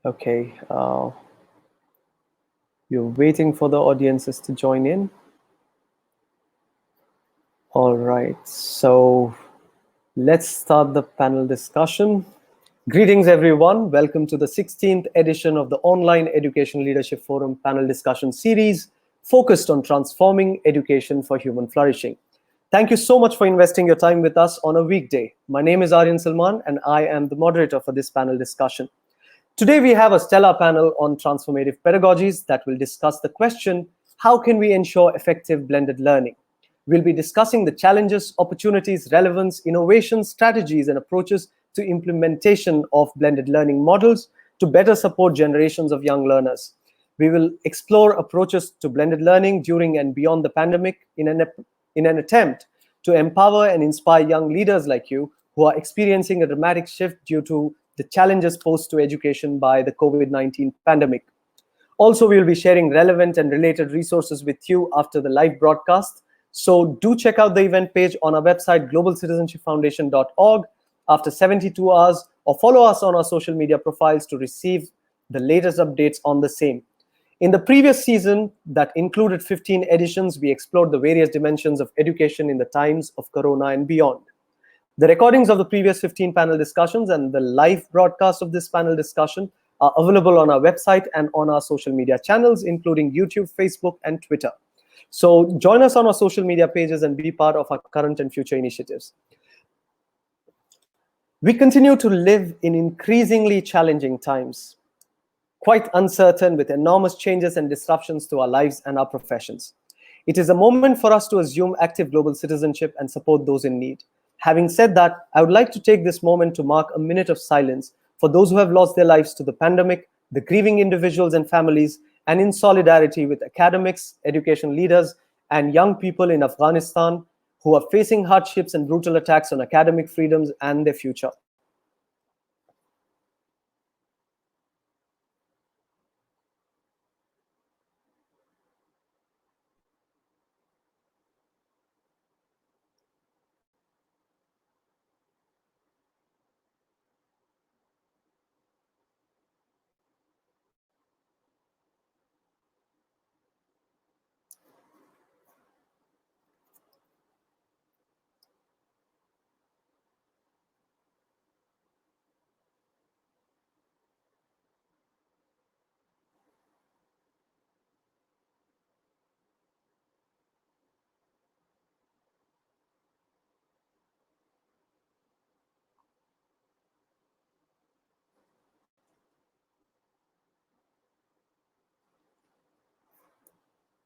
Okay, you're waiting for the audiences to join in. All right, so let's start the panel discussion. Greetings, everyone. Welcome to the 16th edition of the Online Education Leadership Forum panel discussion series focused on transforming education for human flourishing. Thank you so much for investing your time with us on a weekday. My name is Aryan Salman, and I am the moderator for this panel discussion. Today, we have a stellar panel on transformative pedagogies that will discuss the question, how can we ensure effective blended learning? We'll be discussing the challenges, opportunities, relevance, innovations, strategies, and approaches to implementation of blended learning models to better support generations of young learners. We will explore approaches to blended learning during and beyond the pandemic in an attempt to empower and inspire young leaders like you who are experiencing a dramatic shift due to the challenges posed to education by the COVID-19 pandemic. Also, we will be sharing relevant and related resources with you after the live broadcast. So do check out the event page on our website, globalcitizenshipfoundation.org, after 72 hours, or follow us on our social media profiles to receive the latest updates on the same. In the previous season, that included 15 editions, we explored the various dimensions of education in the times of Corona and beyond. The recordings of the previous 15 panel discussions and the live broadcast of this panel discussion are available on our website and on our social media channels, including YouTube, Facebook, and Twitter. So join us on our social media pages and be part of our current and future initiatives. We continue to live in increasingly challenging times, quite uncertain, with enormous changes and disruptions to our lives and our professions. It is a moment for us to assume active global citizenship and support those in need. Having said that, I would like to take this moment to mark a minute of silence for those who have lost their lives to the pandemic, the grieving individuals and families, and in solidarity with academics, education leaders, and young people in Afghanistan who are facing hardships and brutal attacks on academic freedoms and their future.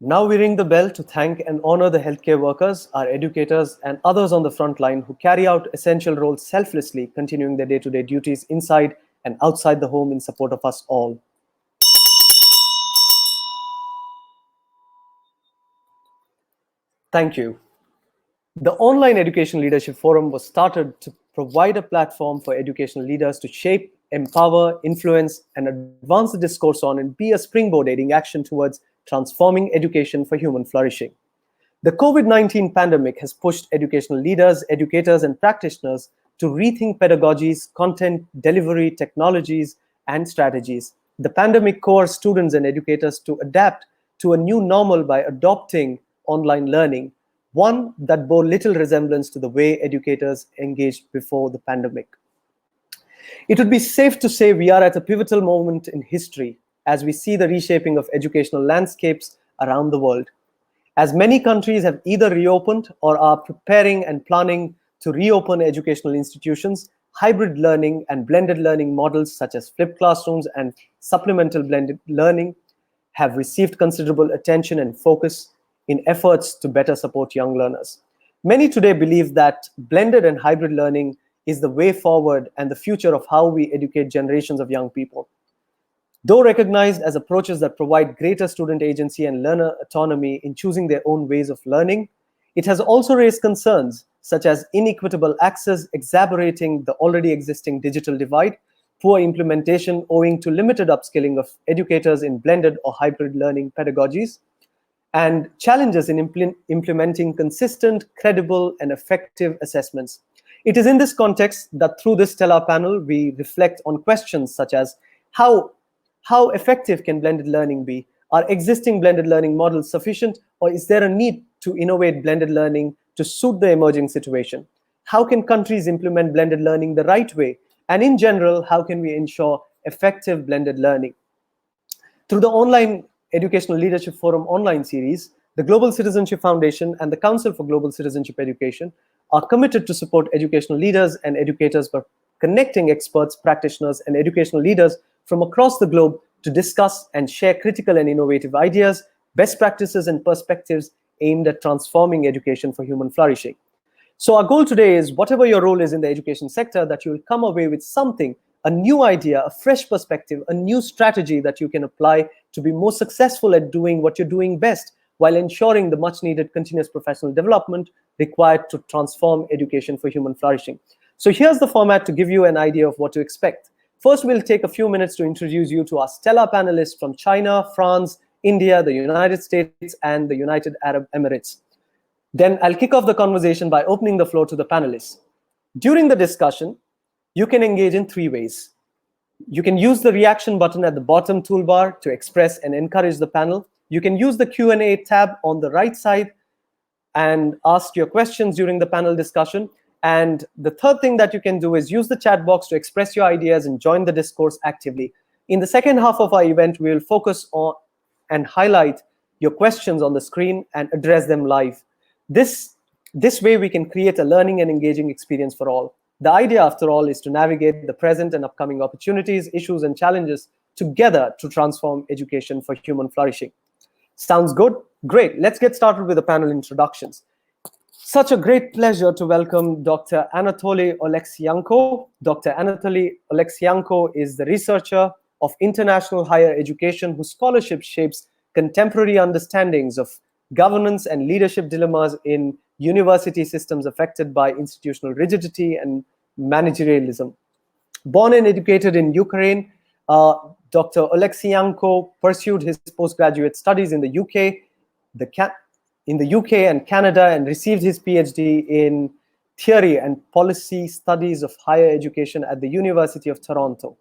Now we ring the bell to thank and honor the healthcare workers, our educators, and others on the front line who carry out essential roles selflessly, continuing their day-to-day duties inside and outside the home in support of us all. Thank you. The Online Education Leadership Forum was started to provide a platform for educational leaders to shape, empower, influence, and advance the discourse on and be a springboard aiding action towards transforming education for human flourishing. The COVID-19 pandemic has pushed educational leaders, educators, and practitioners to rethink pedagogies, content, delivery, technologies, and strategies. The pandemic coerced students and educators to adapt to a new normal by adopting online learning, one that bore little resemblance to the way educators engaged before the pandemic. It would be safe to say we are at a pivotal moment in history as we see the reshaping of educational landscapes around the world. As many countries have either reopened or are preparing and planning to reopen educational institutions, hybrid learning and blended learning models such as flipped classrooms and supplemental blended learning have received considerable attention and focus in efforts to better support young learners. Many today believe that blended and hybrid learning is the way forward and the future of how we educate generations of young people. Though recognized as approaches that provide greater student agency and learner autonomy in choosing their own ways of learning, it has also raised concerns such as inequitable access exacerbating the already existing digital divide, poor implementation owing to limited upskilling of educators in blended or hybrid learning pedagogies, and challenges in implementing consistent, credible, and effective assessments. It is in this context that through this stellar panel, we reflect on questions such as how How effective can blended learning be? Are existing blended learning models sufficient, or is there a need to innovate blended learning to suit the emerging situation? How can countries implement blended learning the right way? And in general, how can we ensure effective blended learning? Through the online Educational Leadership Forum online series, the Global Citizenship Foundation and the Council for Global Citizenship Education are committed to support educational leaders and educators by connecting experts, practitioners, and educational leaders from across the globe to discuss and share critical and innovative ideas, best practices, and perspectives aimed at transforming education for human flourishing. So our goal today is, whatever your role is in the education sector, that you will come away with something, a new idea, a fresh perspective, a new strategy that you can apply to be more successful at doing what you're doing best, while ensuring the much needed continuous professional development required to transform education for human flourishing. So here's the format to give you an idea of what to expect. First, we'll take a few minutes to introduce you to our stellar panelists from China, France, India, the United States, and the United Arab Emirates. Then I'll kick off the conversation by opening the floor to the panelists. During the discussion, you can engage in 3 ways. You can use the reaction button at the bottom toolbar to express and encourage the panel. You can use the Q&A tab on the right side and ask your questions during the panel discussion. And the third thing that you can do is use the chat box to express your ideas and join the discourse actively. In the second half of our event, we will focus on and highlight your questions on the screen and address them live. This way we can create a learning and engaging experience for all. The idea, after all, is to navigate the present and upcoming opportunities, issues, and challenges together to transform education for human flourishing. Sounds good? Great. Let's get started with the panel introductions. Such a great pleasure to welcome Dr. Anatoly Oleksienko. Dr. Anatoly Oleksienko is the researcher of international higher education whose scholarship shapes contemporary understandings of governance and leadership dilemmas in university systems affected by institutional rigidity and managerialism. Born and educated in Ukraine, Dr. Oleksienko pursued his postgraduate studies in the UK, and Canada, and received his PhD in theory and policy studies of higher education at the University of Toronto.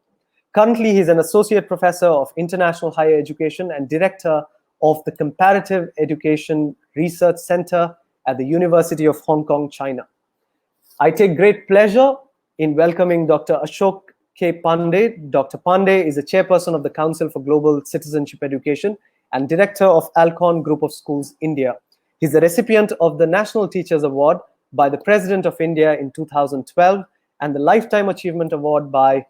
Currently, he's an associate professor of international higher education and director of the Comparative Education Research Center at the University of Hong Kong, China. I take great pleasure in welcoming Dr. Ashok K. Pandey. Dr. Pandey is the chairperson of the Council for Global Citizenship Education and director of Alcon Group of Schools, India. He's the recipient of the National Teachers Award by the President of India in 2012 and the Lifetime Achievement Award by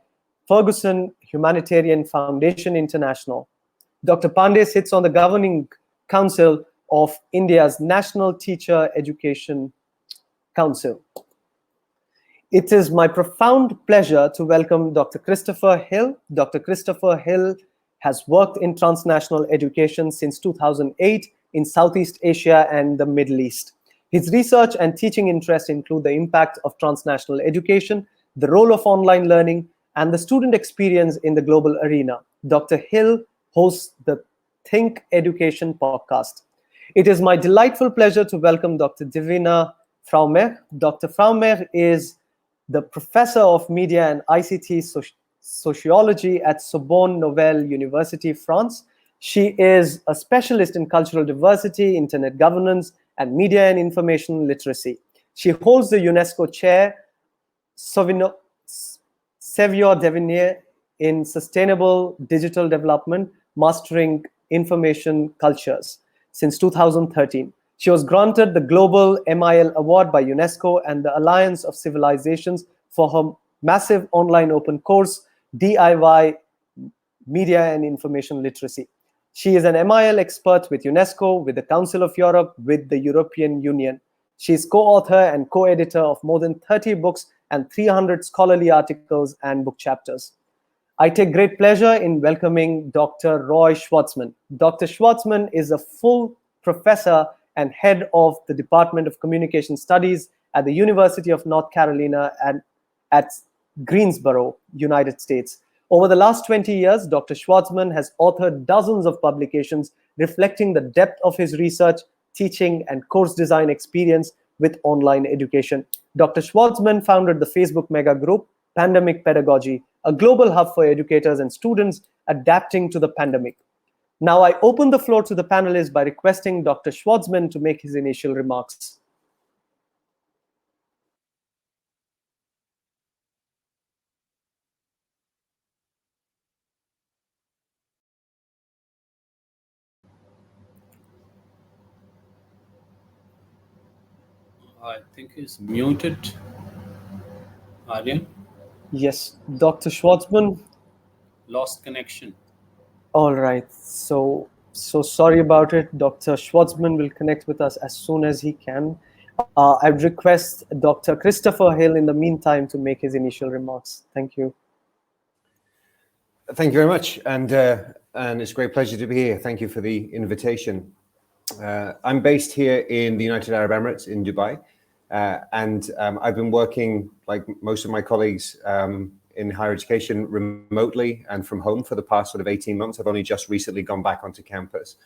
Ferguson Humanitarian Foundation International. Dr. Pandey sits on the governing council of India's National Teacher Education Council. It is my profound pleasure to welcome Dr. Christopher Hill. Dr. Christopher Hill has worked in transnational education since 2008 in Southeast Asia and the Middle East. His research and teaching interests include the impact of transnational education, the role of online learning, and the student experience in the global arena. Dr. Hill hosts the Think Education podcast. It is my delightful pleasure to welcome Dr. Divina Fraumer. Dr. Fraumer is the professor of media and ICT sociology at Sorbonne Nouvelle University, France. She is a specialist in cultural diversity, internet governance, and media and information literacy. She holds the UNESCO chair, Sauveur Devenir, in Sustainable Digital Development, Mastering Information Cultures since 2013. She was granted the Global MIL Award by UNESCO and the Alliance of Civilizations for her massive online open course, DIY Media and Information Literacy. She is an MIL expert with UNESCO, with the Council of Europe, with the European Union. She is co-author and co-editor of more than 30 books and 300 scholarly articles and book chapters. I take great pleasure in welcoming Dr. Roy Schwartzman. Dr. Schwartzman is a full professor and head of the Department of Communication Studies at the University of North Carolina and at Greensboro, United States. Over the last 20 years, Dr. Schwartzman has authored dozens of publications reflecting the depth of his research, teaching, and course design experience with online education. Dr. Schwartzman founded the Facebook mega group, Pandemic Pedagogy, a global hub for educators and students adapting to the pandemic. Now I open the floor to the panelists by requesting Dr. Schwartzman to make his initial remarks. I think he's muted. Aryan? Yes, Dr. Schwartzman. Lost connection. All right. So sorry about it. Dr. Schwartzman will connect with us as soon as he can. I'd request Dr. Christopher Hill in the meantime to make his initial remarks. Thank you. Thank you very much, and it's a great pleasure to be here. Thank you for the invitation. I'm based here in the United Arab Emirates in Dubai, and I've been working, like most of my colleagues, in higher education remotely and from home for the past sort of 18 months. I've only just recently gone back onto campus.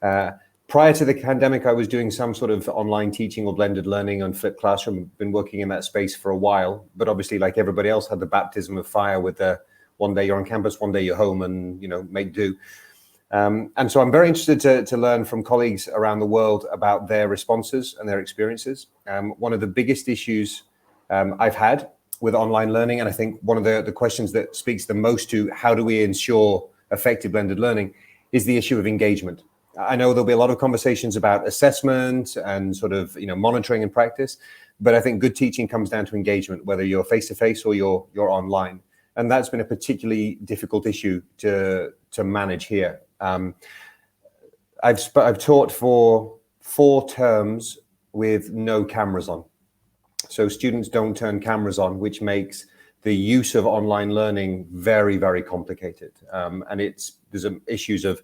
Prior to the pandemic, I was doing some sort of online teaching or blended learning on flipped classroom, been working in that space for a while, but obviously like everybody else had the baptism of fire with the one day you're on campus, one day you're home and, make do. And so I'm very interested to learn from colleagues around the world about their responses and their experiences. One of the biggest issues I've had with online learning, and I think one of the questions that speaks the most to how do we ensure effective blended learning is the issue of engagement. I know there'll be a lot of conversations about assessment and sort of monitoring and practice, but I think good teaching comes down to engagement, whether you're face-to-face or you're online. And that's been a particularly difficult issue to manage here. I've taught for 4 terms with no cameras on. So students don't turn cameras on, which makes the use of online learning very, very complicated. And there's issues of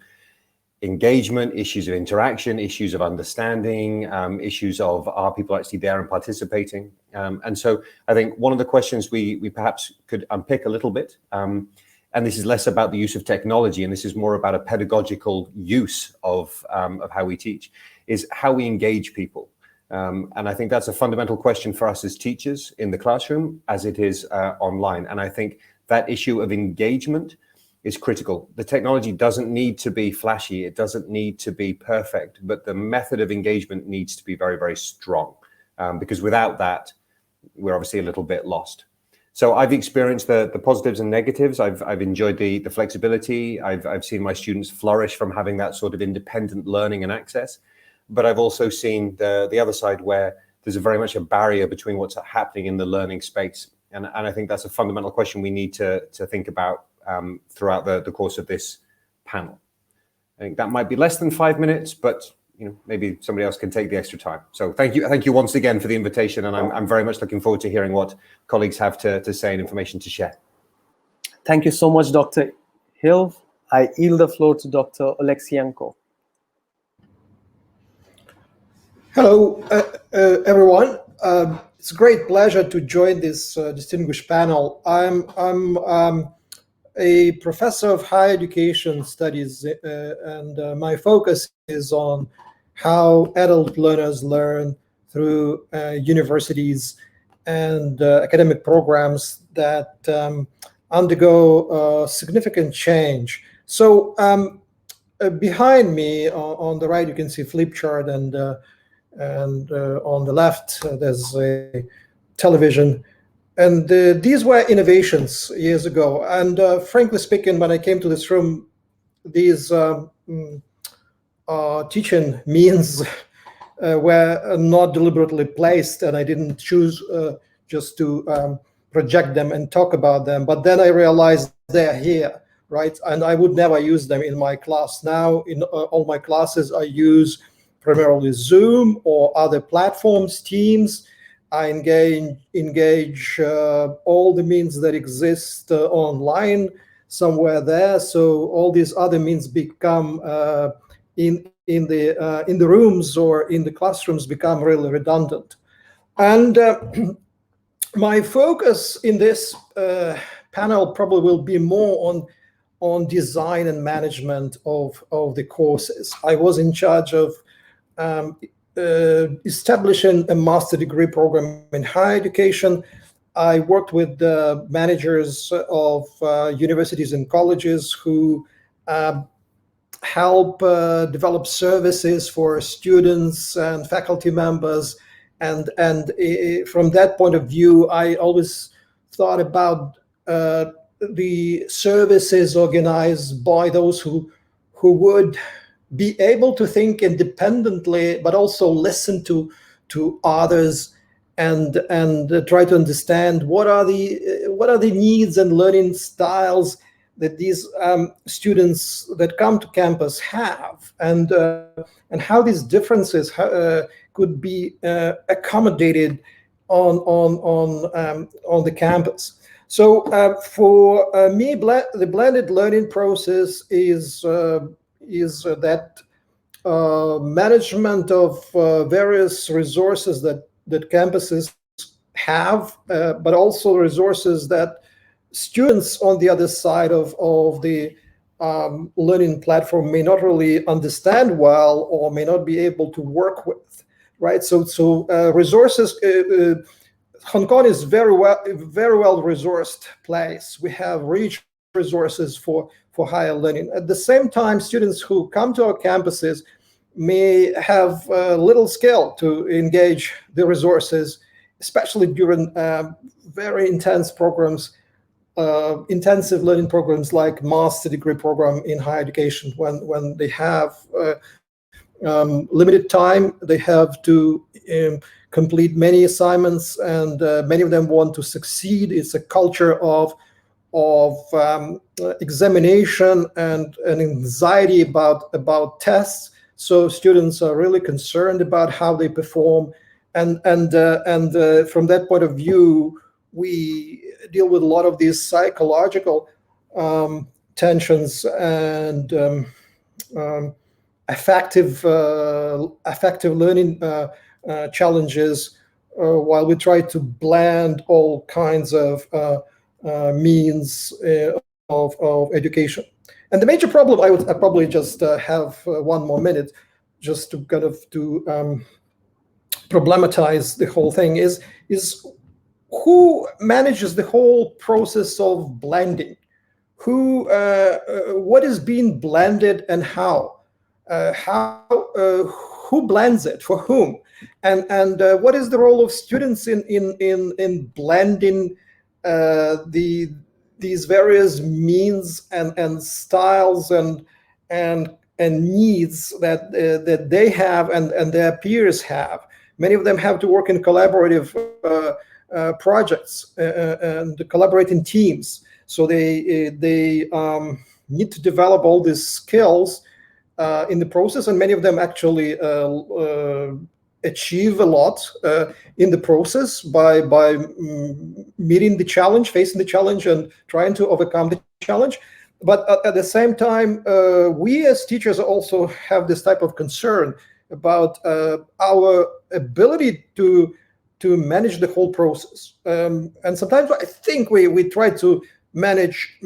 engagement, issues of interaction, issues of understanding, issues of are people actually there and participating. And so I think one of the questions we perhaps could unpick a little bit, and this is less about the use of technology, and this is more about a pedagogical use of how we teach, is how we engage people. And I think that's a fundamental question for us as teachers in the classroom as it is online. And I think that issue of engagement is critical. The technology doesn't need to be flashy. It doesn't need to be perfect, but the method of engagement needs to be very, very strong, because without that, we're obviously a little bit lost. So I've experienced the positives and negatives. I've enjoyed the flexibility. I've seen my students flourish from having that sort of independent learning and access. But I've also seen the other side where there's very much a barrier between what's happening in the learning space. And I think that's a fundamental question we need to think about throughout the course of this panel. I think that might be less than 5 minutes, but maybe somebody else can take the extra time. So thank you once again for the invitation, and I'm very much looking forward to hearing what colleagues have to say and information to share. Thank you so much, Dr. Hill. I yield the floor to Dr. Oleksienko. Hello, everyone. It's a great pleasure to join this distinguished panel. I'm a professor of higher education studies, and my focus is on how adult learners learn through universities and academic programs that undergo significant change. So behind me on the right, you can see a flip chart, and on the left, there's a television. And these were innovations years ago. And frankly speaking, when I came to this room, these teaching means were not deliberately placed, and I didn't choose just to project them and talk about them. But then I realized they're here, right? And I would never use them in my class. Now, in all my classes, I use primarily Zoom or other platforms, Teams. I engage all the means that exist online somewhere there. So all these other means become in the rooms or in the classrooms become really redundant. And my focus in this panel probably will be more on design and management of the courses. I was in charge of establishing a master degree program in higher education, I worked with the managers of universities and colleges who help develop services for students and faculty members. And from that point of view, I always thought about the services organized by those who would be able to think independently, but also listen to others and try to understand what are the needs and learning styles that these students that come to campus have, and how these differences could be accommodated on the campus. So for me, the blended learning process is that management of various resources that campuses have, but also resources that students on the other side of the learning platform may not really understand well or may not be able to work with, right? So resources. Hong Kong is very well resourced place. We have rich resources for higher learning. At the same time, students who come to our campuses may have little skill to engage the resources, especially during very intense programs, intensive learning programs like master degree program in higher education, when they have limited time. They have to complete many assignments, and many of them want to succeed. It's a culture of examination and anxiety about tests. So students are really concerned about how they perform, and from that point of view, we deal with a lot of these psychological tensions and affective learning challenges, while we try to blend all kinds of means of education. And the major problem, I probably just have 1 more minute just to kind of problematize the whole thing, is who manages the whole process of blending? What is being blended and how? Who blends it for whom? And what is the role of students in blending these various means and styles and needs that they have and their peers have? Many of them have to work in collaborative projects and collaborating teams. So they need to develop all these skills in the process, and many of them actually achieve a lot in the process by meeting the challenge, facing the challenge, and trying to overcome the challenge. But at the same time, we as teachers also have this type of concern about our ability to manage the whole process. And sometimes I think we try to manage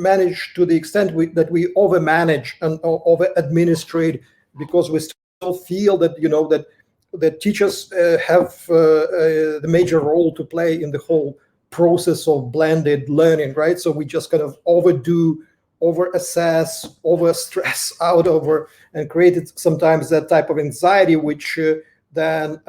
to the extent that we overmanage and over administrate, because we still feel that that teachers have the major role to play in the whole process of blended learning, right? So we just kind of overdo, over-assess, over-stress out over, and created sometimes that type of anxiety, which then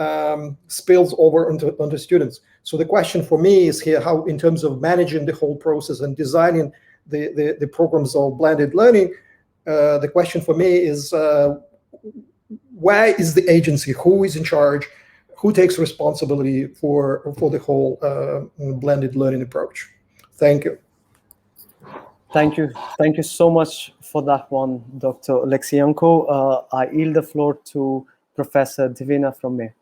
spills over onto students. So the question for me is here, how, in terms of managing the whole process and designing the programs of blended learning, the question for me is, where is the agency? Who is in charge? Who takes responsibility for the whole blended learning approach? Thank you. Thank you. Thank you so much for that one, Dr. Alexienko. I yield the floor to Professor Divina from May.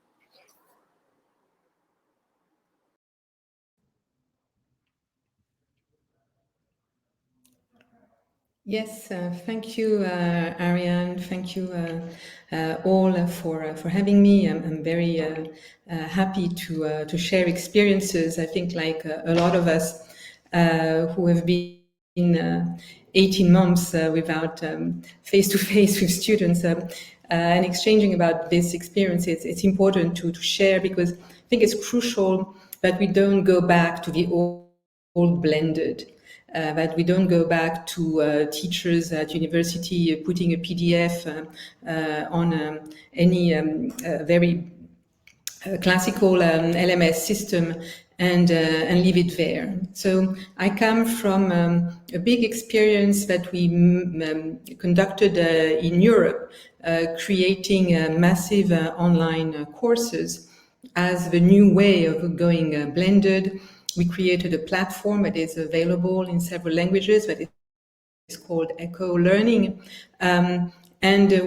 Yes, thank you, Ariane. Thank you all for having me. I'm very happy to share experiences. I think, like a lot of us who have been 18 months without face-to-face with students and exchanging about this experience, it's important to share, because I think it's crucial that we don't go back to the old blended, that we don't go back to teachers at university putting a PDF on any very classical LMS system and leave it there. So I come from a big experience that we conducted in Europe, creating massive online courses as the new way of going blended. We created a platform that is available in several languages, that is called Echo Learning. And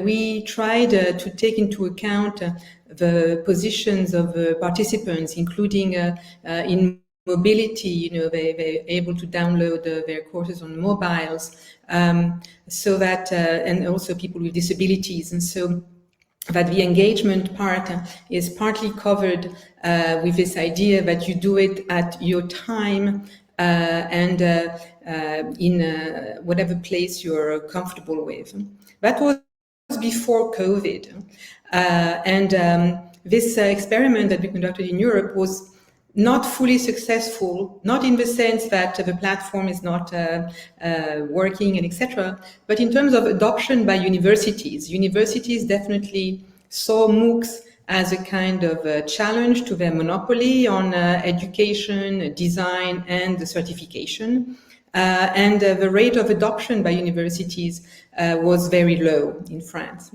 we tried to take into account the positions of participants, including in mobility. They're able to download their courses on mobiles, so that, and also people with disabilities. And so that the engagement part is partly covered with this idea that you do it at your time and in whatever place you're comfortable with. That was before COVID. This experiment that we conducted in Europe was not fully successful, not in the sense that the platform is not working and etc., but in terms of adoption by universities. Universities definitely saw MOOCs as a kind of challenge to their monopoly on education, design, and the certification. The rate of adoption by universities was very low in France.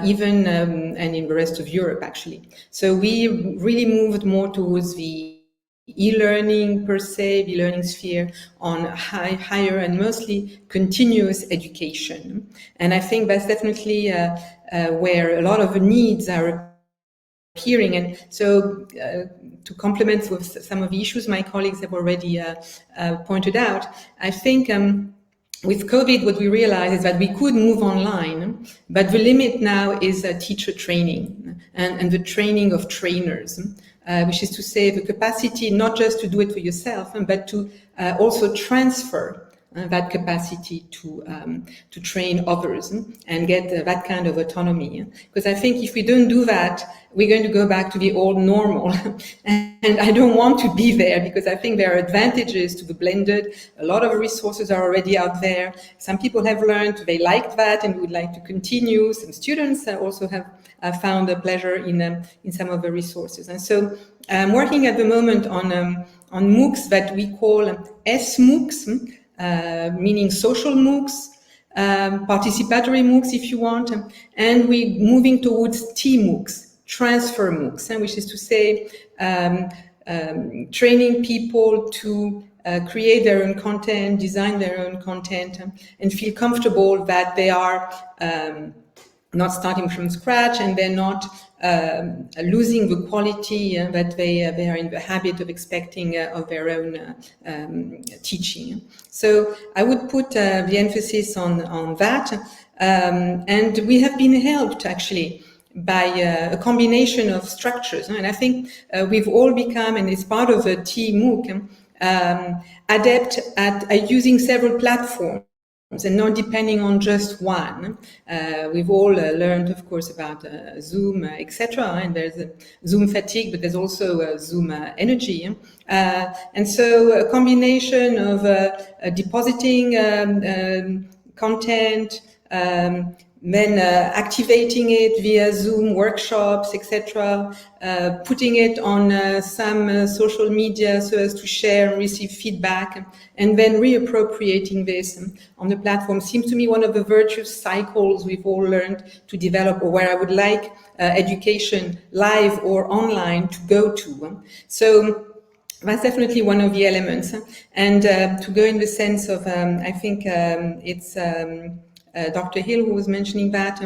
Even and in the rest of Europe, actually. So we really moved more towards the e-learning per se, the learning sphere, on higher and mostly continuous education. And I think that's definitely where a lot of the needs are appearing. And so to complement with some of the issues my colleagues have already pointed out, I think with COVID, what we realized is that we could move online, but the limit now is teacher training and the training of trainers, which is to say the capacity not just to do it for yourself, but to also transfer that capacity to train others and get that kind of autonomy. Because I think if we don't do that, we're going to go back to the old normal. And I don't want to be there, because I think there are advantages to the blended. A lot of resources are already out there. Some people have learned, they liked that and would like to continue. Some students also have found a pleasure in some of the resources. And so I'm working at the moment on MOOCs that we call SMOOCs, meaning social MOOCs, participatory MOOCs if you want, and we're moving towards T-MOOCs, transfer MOOCs, which is to say training people to create their own content, design their own content, and feel comfortable that they are not starting from scratch and they're not losing the quality that they are in the habit of expecting of their own teaching. So I would put the emphasis on that. And we have been helped actually by a combination of structures. And I think we've all become, and it's part of a T-MOOC, adept at using several platforms and not depending on just one. We've all learned, of course, about Zoom, etc. And there's a Zoom fatigue, but there's also Zoom energy. And so a combination of depositing content, then activating it via Zoom workshops, etc., putting it on some social media so as to share and receive feedback, and then reappropriating this on the platform seems to me one of the virtuous cycles we've all learned to develop, or where I would like education, live or online, to go to. So that's definitely one of the elements. And to go in the sense of, I think it's Dr. Hill who was mentioning that,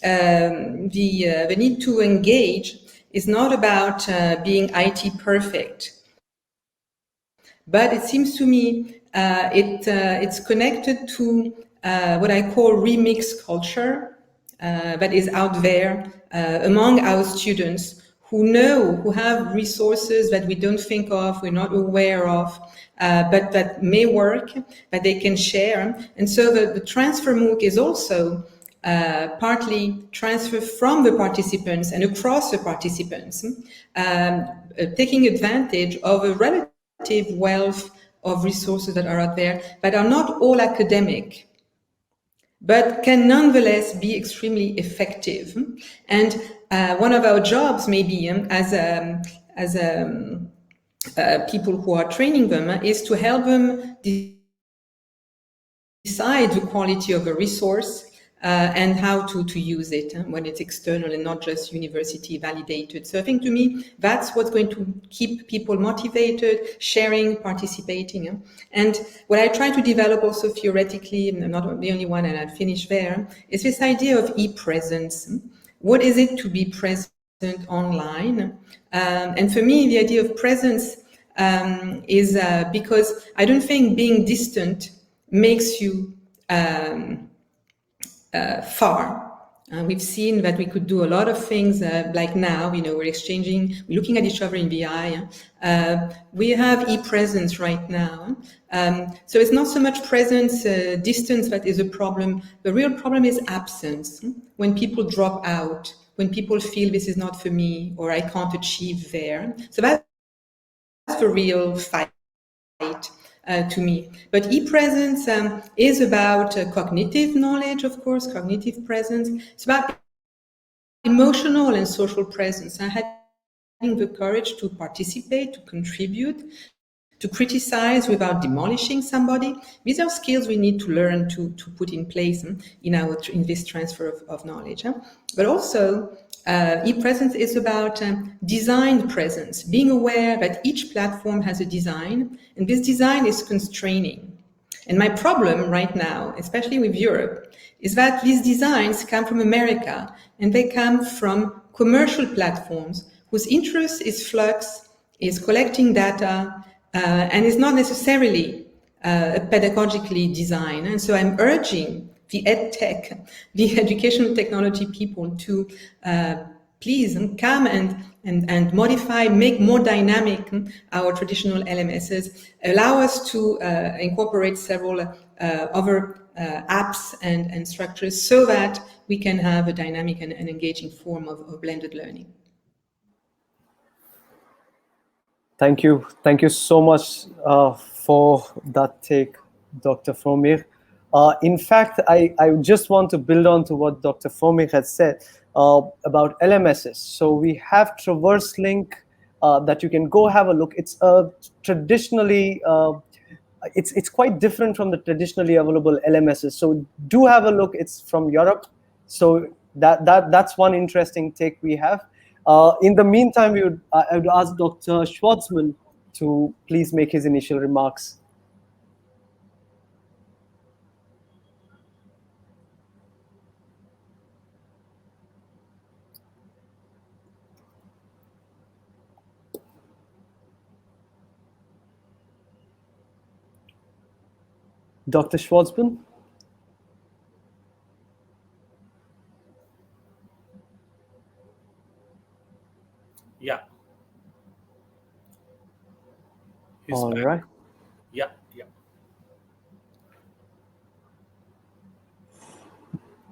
the need to engage is not about being IT perfect, but it seems to me it's connected to what I call remix culture that is out there among our students who have resources that we don't think of, we're not aware of, but that may work, that they can share. And so the transfer MOOC is also partly transfer from the participants and across the participants, taking advantage of a relative wealth of resources that are out there, but are not all academic, but can nonetheless be extremely effective. And one of our jobs, maybe as people who are training them, is to help them decide the quality of a resource and how to use it when it's external and not just university validated. So I think to me, that's what's going to keep people motivated, sharing, participating. And what I try to develop also theoretically, and I'm not the only one, and I'll finish there, is this idea of e-presence. What is it to be present online? And for me, the idea of presence is because I don't think being distant makes you far. We've seen that we could do a lot of things like now, we're looking at each other in the eye. We have e-presence right now. So it's not so much presence, distance that is a problem. The real problem is absence. When people drop out, when people feel this is not for me or I can't achieve there. So that's the real fight. To me. But e-presence is about cognitive knowledge, of course, cognitive presence. It's about emotional and social presence. Having the courage to participate, to contribute, to criticize without demolishing somebody. These are skills we need to learn to put in place in this transfer of knowledge. But also, e-presence is about designed presence, being aware that each platform has a design, and this design is constraining. And my problem right now, especially with Europe, is that these designs come from America, and they come from commercial platforms whose interest is flux, is collecting data, and is not necessarily pedagogically designed. And so I'm urging the EdTech, the educational technology people to please come and modify, make more dynamic our traditional LMSs, allow us to incorporate several other apps and structures so that we can have a dynamic and engaging form of blended learning. Thank you. Thank you so much for that take, Dr. Frommer. In fact, I just want to build on to what Dr. Frommer had said about LMSs. So we have TraverseLink that you can go have a look. It's traditionally, it's quite different from the traditionally available LMSs. So do have a look. It's from Europe. So that's one interesting take we have. In the meantime, I would ask Dr. Schwartzman to please make his initial remarks. Dr. Schwartzman? Yeah. All right. Yeah.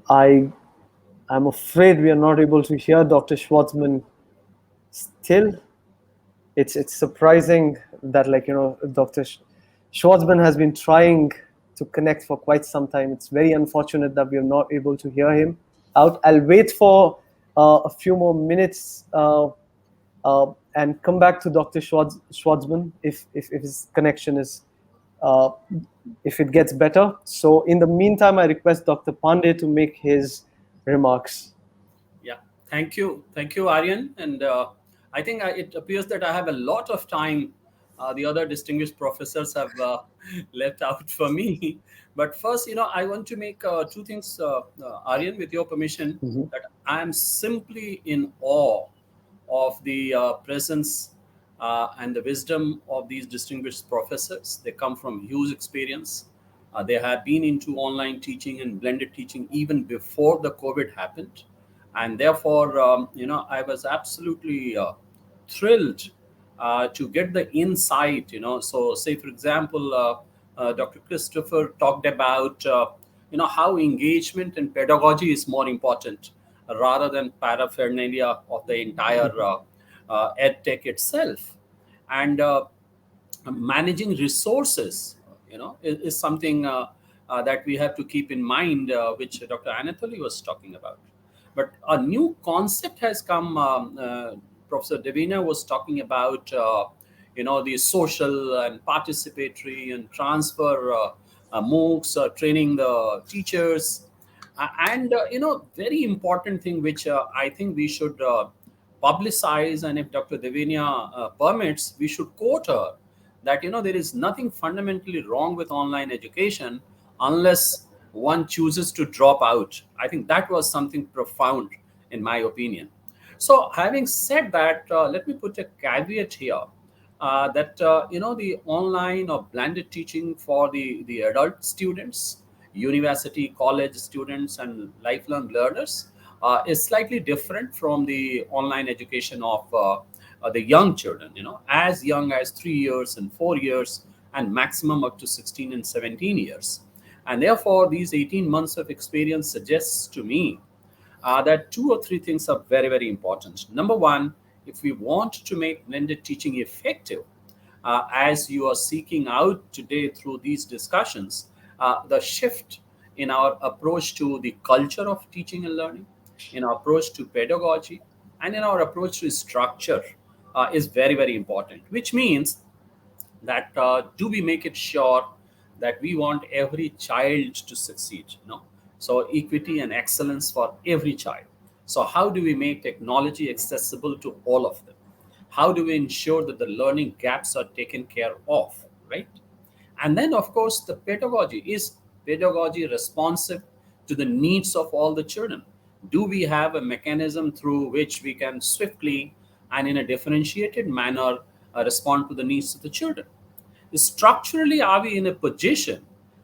I'm afraid we are not able to hear Dr. Schwartzman still. It's surprising that, Dr. Schwartzman has been trying to connect for quite some time. It's very unfortunate that we are not able to hear him out. I'll wait for a few more minutes and come back to Dr. Schwartzman if his connection is, if it gets better. So in the meantime, I request Dr. Pandey to make his remarks. Yeah, thank you, Aryan. And I think it appears that I have a lot of time. The other distinguished professors have left out for me. But first, I want to make two things, Aryan, with your permission, that I am simply in awe of the presence and the wisdom of these distinguished professors. They come from huge experience. They have been into online teaching and blended teaching even before the COVID happened. And therefore, I was absolutely thrilled to get the insight, So say, for example, Dr. Christopher talked about how engagement and pedagogy is more important rather than paraphernalia of the entire ed tech itself. And managing resources, is something that we have to keep in mind, which Dr. Anatoly was talking about. But a new concept has come. Professor Devina was talking about, the social and participatory and transfer MOOCs, training the teachers, and very important thing which I think we should publicize, and if Dr. Devina permits, we should quote her that there is nothing fundamentally wrong with online education unless one chooses to drop out. I think that was something profound, in my opinion. So, having said that, let me put a caveat here, that the online or blended teaching for the adult students, university, college students, and lifelong learners is slightly different from the online education of the young children. As young as 3 years and 4 years, and maximum up to 16 and 17 years. And therefore, these 18 months of experience suggests to me that 2 or 3 things are very, very important. Number one, if we want to make blended teaching effective, as you are seeking out today through these discussions, the shift in our approach to the culture of teaching and learning, in our approach to pedagogy, and in our approach to structure is very, very important, which means that do we make it sure that we want every child to succeed, so equity and excellence for every child. So how do we make technology accessible to all of them? How do we ensure that the learning gaps are taken care of, right? And then, of course, the pedagogy is pedagogy responsive to the needs of all the children. Do we have a mechanism through which we can swiftly and in a differentiated manner respond to the needs of the children? Structurally, are we in a position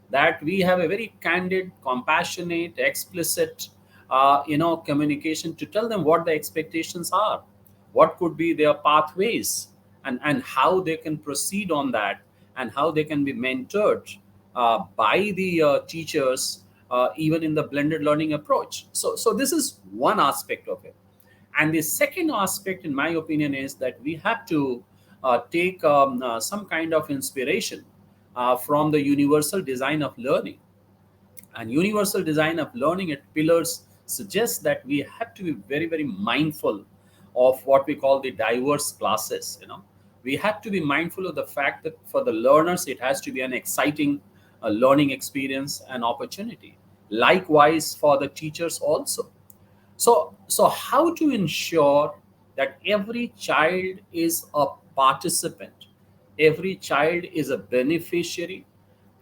that we have a very candid, compassionate, explicit, communication to tell them what the expectations are, what could be their pathways, and how they can proceed on that, and how they can be mentored by the teachers, even in the blended learning approach. So this is one aspect of it. And the second aspect, in my opinion, is that we have to take some kind of inspiration from the universal design of learning. And universal design of learning at Pillars suggests that we have to be very, very mindful of what we call the diverse classes. We have to be mindful of the fact that for the learners, it has to be an exciting learning experience and opportunity. Likewise for the teachers also. So how to ensure that every child is a participant, every child is a beneficiary,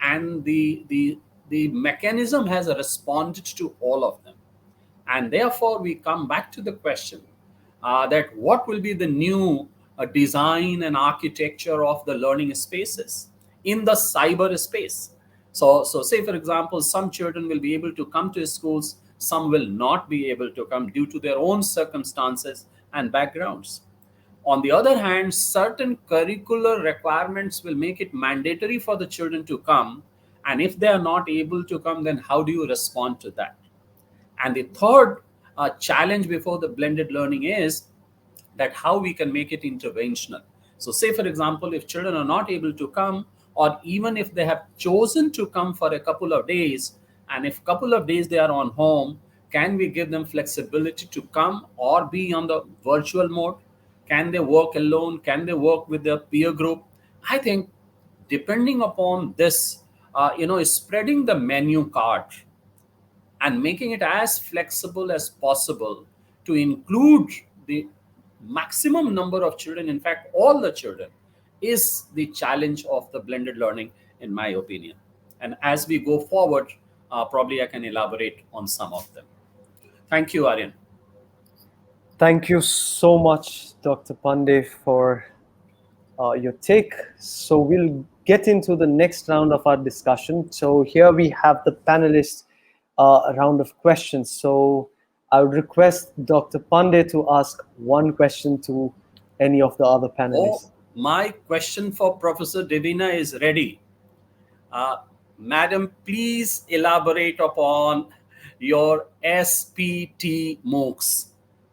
and the mechanism has responded to all of them. And therefore, we come back to the question that what will be the new design and architecture of the learning spaces in the cyber space. So say, for example, some children will be able to come to schools, some will not be able to come due to their own circumstances and backgrounds. On the other hand, certain curricular requirements will make it mandatory for the children to come. And if they are not able to come, then how do you respond to that? And the third challenge before the blended learning is that how we can make it interventional. So say, for example, if children are not able to come, or even if they have chosen to come for a couple of days, and if a couple of days they are on home, can we give them flexibility to come or be on the virtual mode? Can they work alone? Can they work with their peer group? I think depending upon this, is spreading the menu card and making it as flexible as possible to include the maximum number of children, in fact, all the children, is the challenge of the blended learning, in my opinion. And as we go forward, probably I can elaborate on some of them. Thank you, Aryan. Thank you so much, Dr. Pandey, for your take. So we'll get into the next round of our discussion. So here we have the panelists round of questions. So I would request Dr. Pandey to ask one question to any of the other panelists. My question for Professor Devina is ready. Madam, please elaborate upon your SPT MOOCs,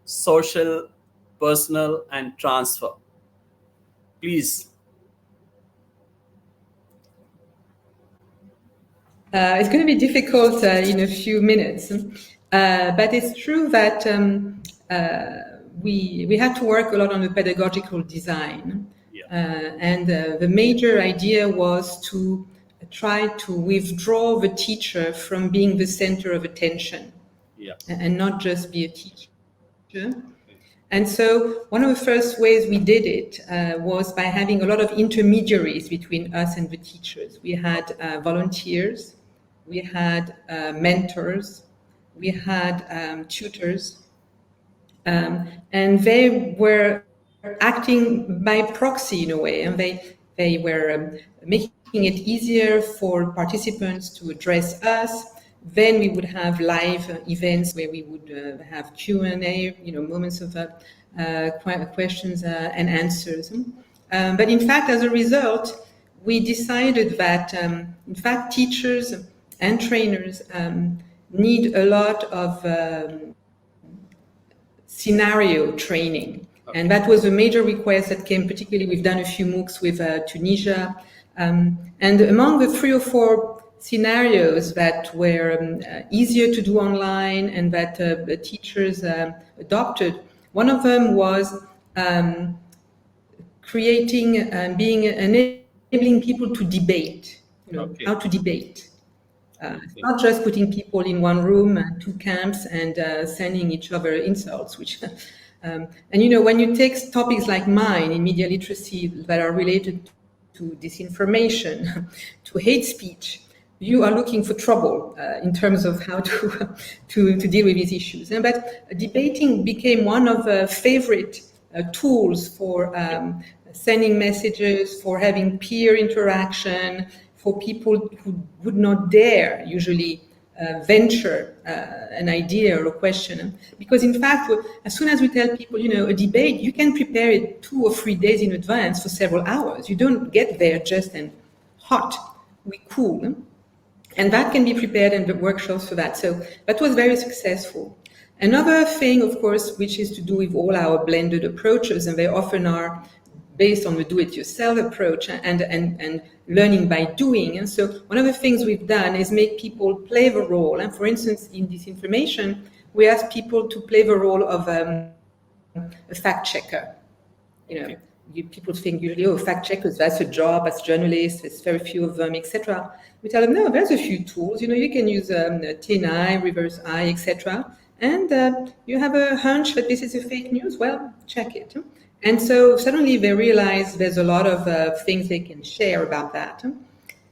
social, personal, and transfer. Please. It's going to be difficult in a few minutes, but it's true that we had to work a lot on the pedagogical design, and the major idea was to try to withdraw the teacher from being the center of attention, and not just be a teacher. And so one of the first ways we did it was by having a lot of intermediaries between us and the teachers. We had volunteers, we had mentors, we had tutors, and they were acting by proxy in a way, and they were making it easier for participants to address us. Then we would have live events where we would have Q&A, moments of questions and answers. But in fact, as a result, we decided that, in fact, teachers and trainers need a lot of scenario training. Okay. And that was a major request that came, particularly we've done a few MOOCs with Tunisia. And among the 3 or 4 scenarios that were easier to do online and that the teachers adopted, one of them was enabling people to debate, how to debate. Not just putting people in one room, 2 camps, and sending each other insults, which, and when you take topics like mine in media literacy that are related to disinformation, to hate speech, you are looking for trouble in terms of how to deal with these issues. But debating became one of the favorite tools for sending messages, for having peer interaction, for people who would not dare usually venture an idea or a question. Because in fact, as soon as we tell people, a debate, you can prepare it 2 or 3 days in advance for several hours. You don't get there just and hot. We cool. And that can be prepared in the workshops for that. So that was very successful. Another thing, of course, which is to do with all our blended approaches, and they often are based on the do-it-yourself approach and learning by doing. And so one of the things we've done is make people play the role. And for instance, in disinformation, we ask people to play the role of a fact checker. People think usually, fact checkers, that's a job as journalists, there's very few of them, etc. We tell them, no, there's a few tools. You can use TNI, reverse I, etc. And you have a hunch that this is a fake news, well, check it. And so suddenly they realize there's a lot of things they can share about that.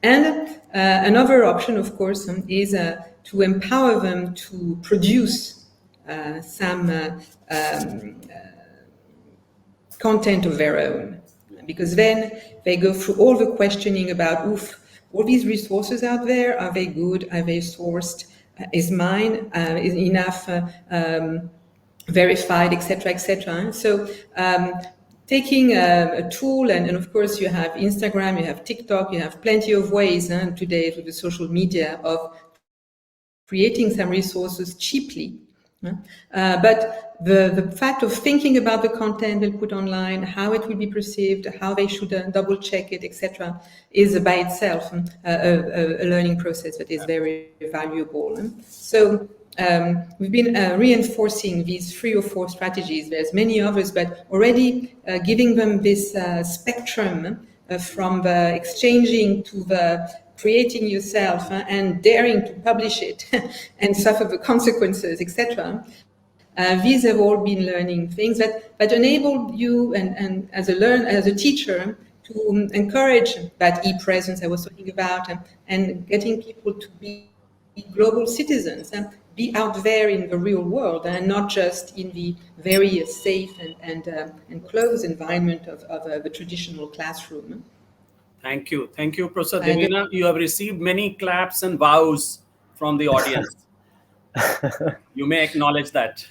And another option, of course, is to empower them to produce some content of their own. Because then they go through all the questioning about, all these resources out there, are they good? Are they sourced? Is mine is enough verified, etc., etc. So taking a tool, and of course you have Instagram, you have TikTok, you have plenty of ways today with the social media of creating some resources cheaply. But the fact of thinking about the content they'll put online, how it will be perceived, how they should double check it, etc., is by itself a learning process that is very valuable. So we've been reinforcing these 3 or 4 strategies. There's many others, but already giving them this spectrum from the exchanging to the creating yourself and daring to publish it and suffer the consequences, etc. These have all been learning things that enable you and as a teacher to encourage that e-presence I was talking about and getting people to be global citizens and be out there in the real world and not just in the very safe and closed environment of the traditional classroom. Thank you, Professor Devina. You have received many claps and vows from the audience. You may acknowledge that.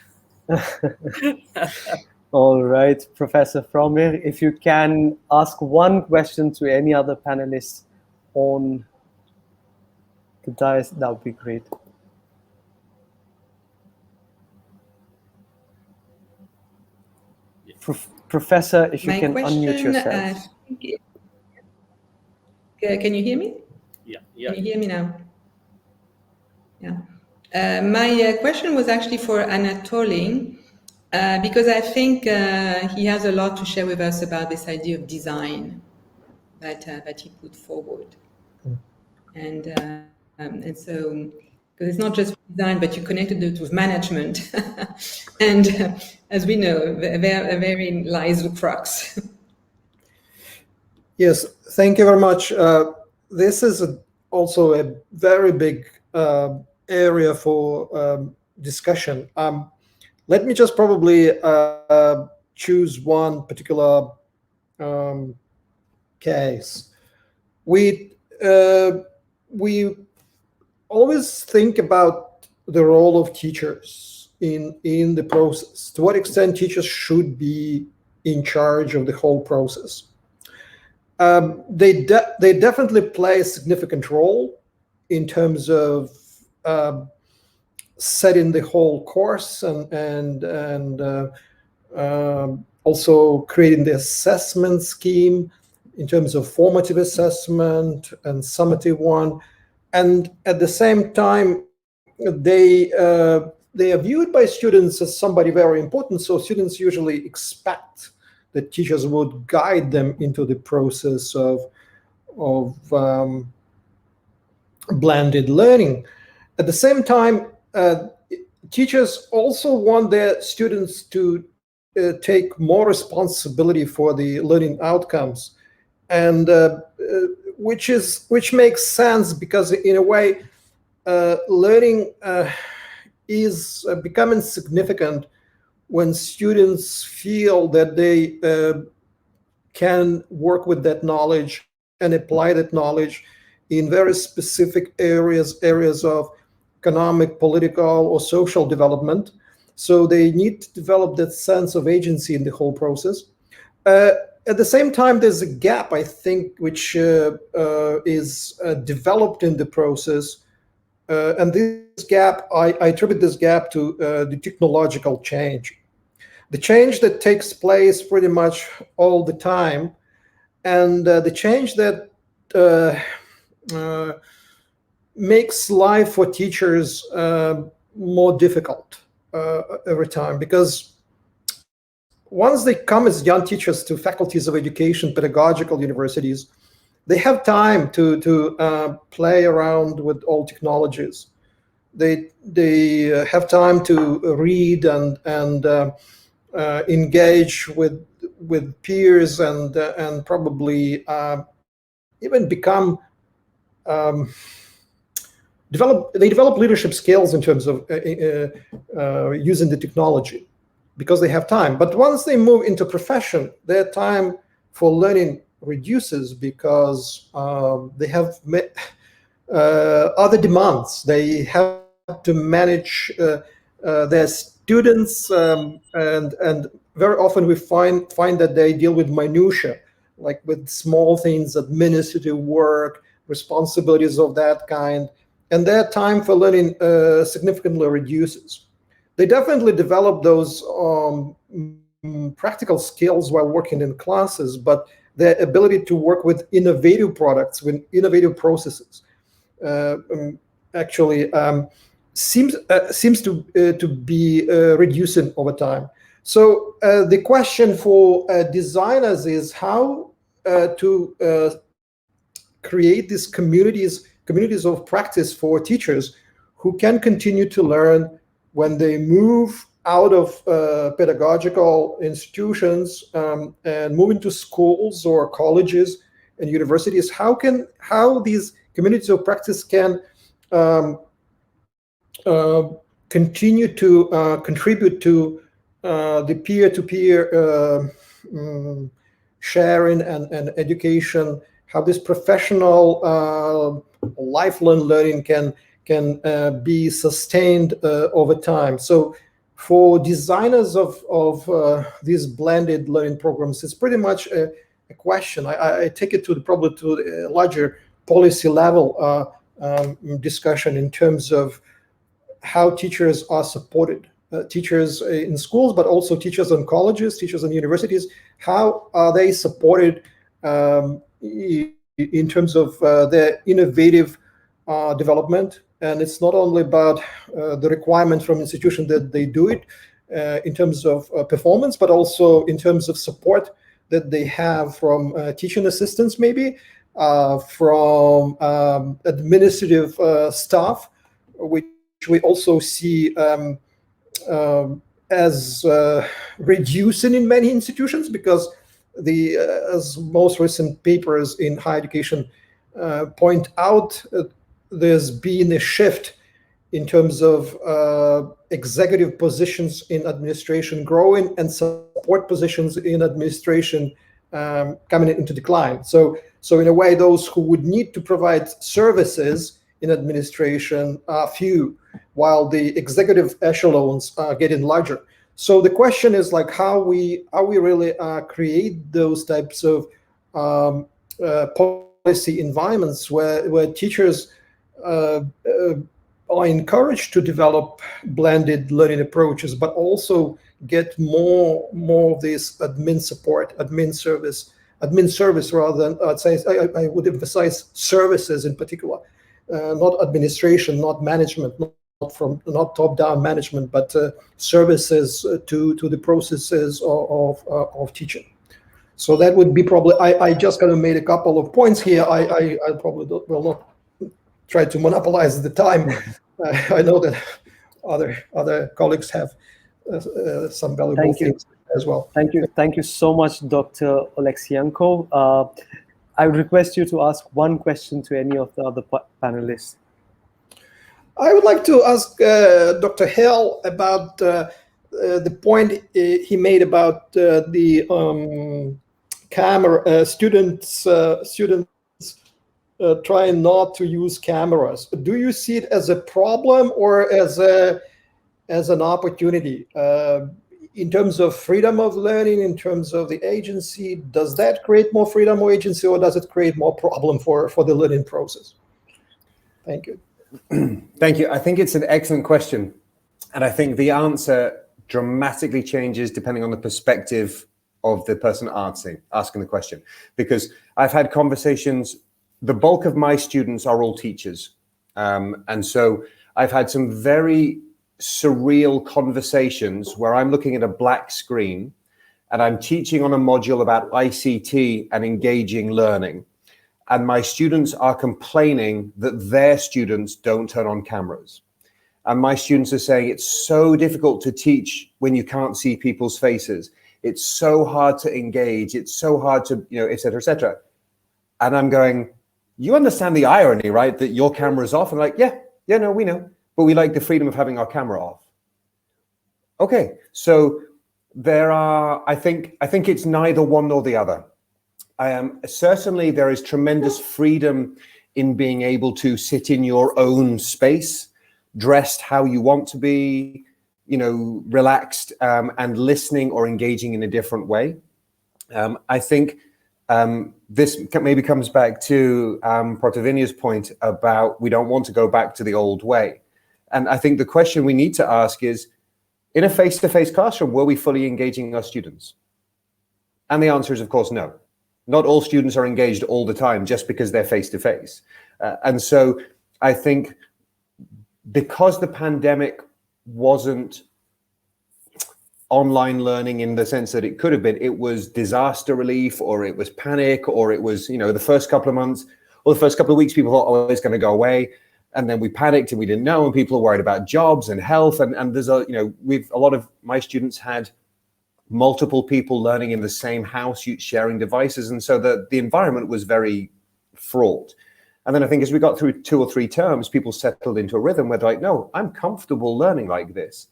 All right, Professor Frommer, if you can ask one question to any other panelists on the dais, that would be great. Professor, if you My can question, unmute yourself. Can you hear me? Yeah. Can you hear me now? Yeah. My question was actually for Anatoly, because I think he has a lot to share with us about this idea of design that he put forward. And so, because it's not just design, but you connected it with management. And as we know, therein lies the crux. Yes, thank you very much. This is also a very big area for discussion. Let me just probably choose one particular case. We always think about the role of teachers in the process. To what extent teachers should be in charge of the whole process? They definitely play a significant role in terms of setting the whole course and also creating the assessment scheme in terms of formative assessment and summative one. And at the same time, they are viewed by students as somebody very important. So students usually expect that teachers would guide them into the process of blended learning. At the same time, teachers also want their students to take more responsibility for the learning outcomes, and which makes sense because in a way, learning is becoming significant when students feel that they can work with that knowledge and apply that knowledge in very specific areas of economic, political, or social development. So they need to develop that sense of agency in the whole process. At the same time, there's a gap, I think, which is developed in the process. And this gap, I attribute this gap to the technological change. The change that takes place pretty much all the time, and the change that makes life for teachers more difficult every time, because once they come as young teachers to faculties of education, pedagogical universities, they have time to play around with all technologies. They have time to read and engage with peers and probably even become develop leadership skills in terms of using the technology, because they have time. But once they move into profession, their time for learning reduces because they have other demands. They have to manage their students, and very often we find that they deal with minutiae, like with small things, administrative work, responsibilities of that kind, and their time for learning significantly reduces. They definitely develop those practical skills while working in classes, but their ability to work with innovative products, with innovative processes, actually seems to be reducing over time. So the question for designers is how to create these communities of practice for teachers who can continue to learn when they move out of pedagogical institutions and move into schools or colleges and universities. How these communities of practice can continue to contribute to the peer-to-peer sharing and education, how this professional lifelong learning can be sustained over time. So for designers of these blended learning programs, it's pretty much a question. I take it to probably to a larger policy level. discussion in terms of how teachers are supported. Teachers in schools, but also teachers in colleges, teachers in universities, how are they supported in terms of their innovative development? And it's not only about the requirement from institution that they do it in terms of performance, but also in terms of support that they have from teaching assistants, maybe from administrative staff, which we also see as reducing in many institutions, because as most recent papers in higher education point out, there's been a shift in terms of executive positions in administration growing and support positions in administration coming into decline. So in a way, those who would need to provide services in administration are few, while the executive echelons are getting larger. So the question is like how we really create those types of policy environments where teachers are encouraged to develop blended learning approaches, but also get more of this admin support, admin service rather than I would emphasize services in particular, not administration, not management, not top-down management, but services to the processes of teaching. So that would be probably. I just kind of made a couple of points here. I probably will not try to monopolize the time. I know that other colleagues have some valuable things as well. Thank you so much, Dr. Oleksienko. I would request you to ask one question to any of the other panelists. I would like to ask Dr. Hell about the point he made about the camera students trying not to use cameras. Do you see it as a problem or as an opportunity in terms of freedom of learning, in terms of the agency? Does that create more freedom or agency, or does it create more problem for the learning process? Thank you. Thank you. I think it's an excellent question. And I think the answer dramatically changes depending on the perspective of the person asking the question. Because I've had conversations, the bulk of my students are all teachers. And so I've had some very surreal conversations where I'm looking at a black screen and I'm teaching on a module about ICT and engaging learning. And my students are complaining that their students don't turn on cameras. And my students are saying it's so difficult to teach when you can't see people's faces. It's so hard to engage. It's so hard to, et cetera, et cetera. And I'm going, you understand the irony, right? That your camera's off. And like, yeah, no, we know. But we like the freedom of having our camera off. Okay, so there are, I think it's neither one nor the other. Certainly there is tremendous freedom in being able to sit in your own space, dressed how you want to be, relaxed and listening or engaging in a different way. I think this maybe comes back to Protovinia's point about we don't want to go back to the old way. And I think the question we need to ask is, in a face-to-face classroom, were we fully engaging our students? And the answer is, of course, no. Not all students are engaged all the time just because they're face-to-face. And so I think because the pandemic wasn't online learning in the sense that it could have been, it was disaster relief, or it was panic, or it was, the first couple of months or the first couple of weeks, people thought, oh, it's going to go away. And then we panicked and we didn't know, and people are worried about jobs and health. And there's a lot of my students had multiple people learning in the same house, sharing devices. And so the environment was very fraught. And then I think as we got through 2 or 3 terms, people settled into a rhythm where they're like, no, I'm comfortable learning like this.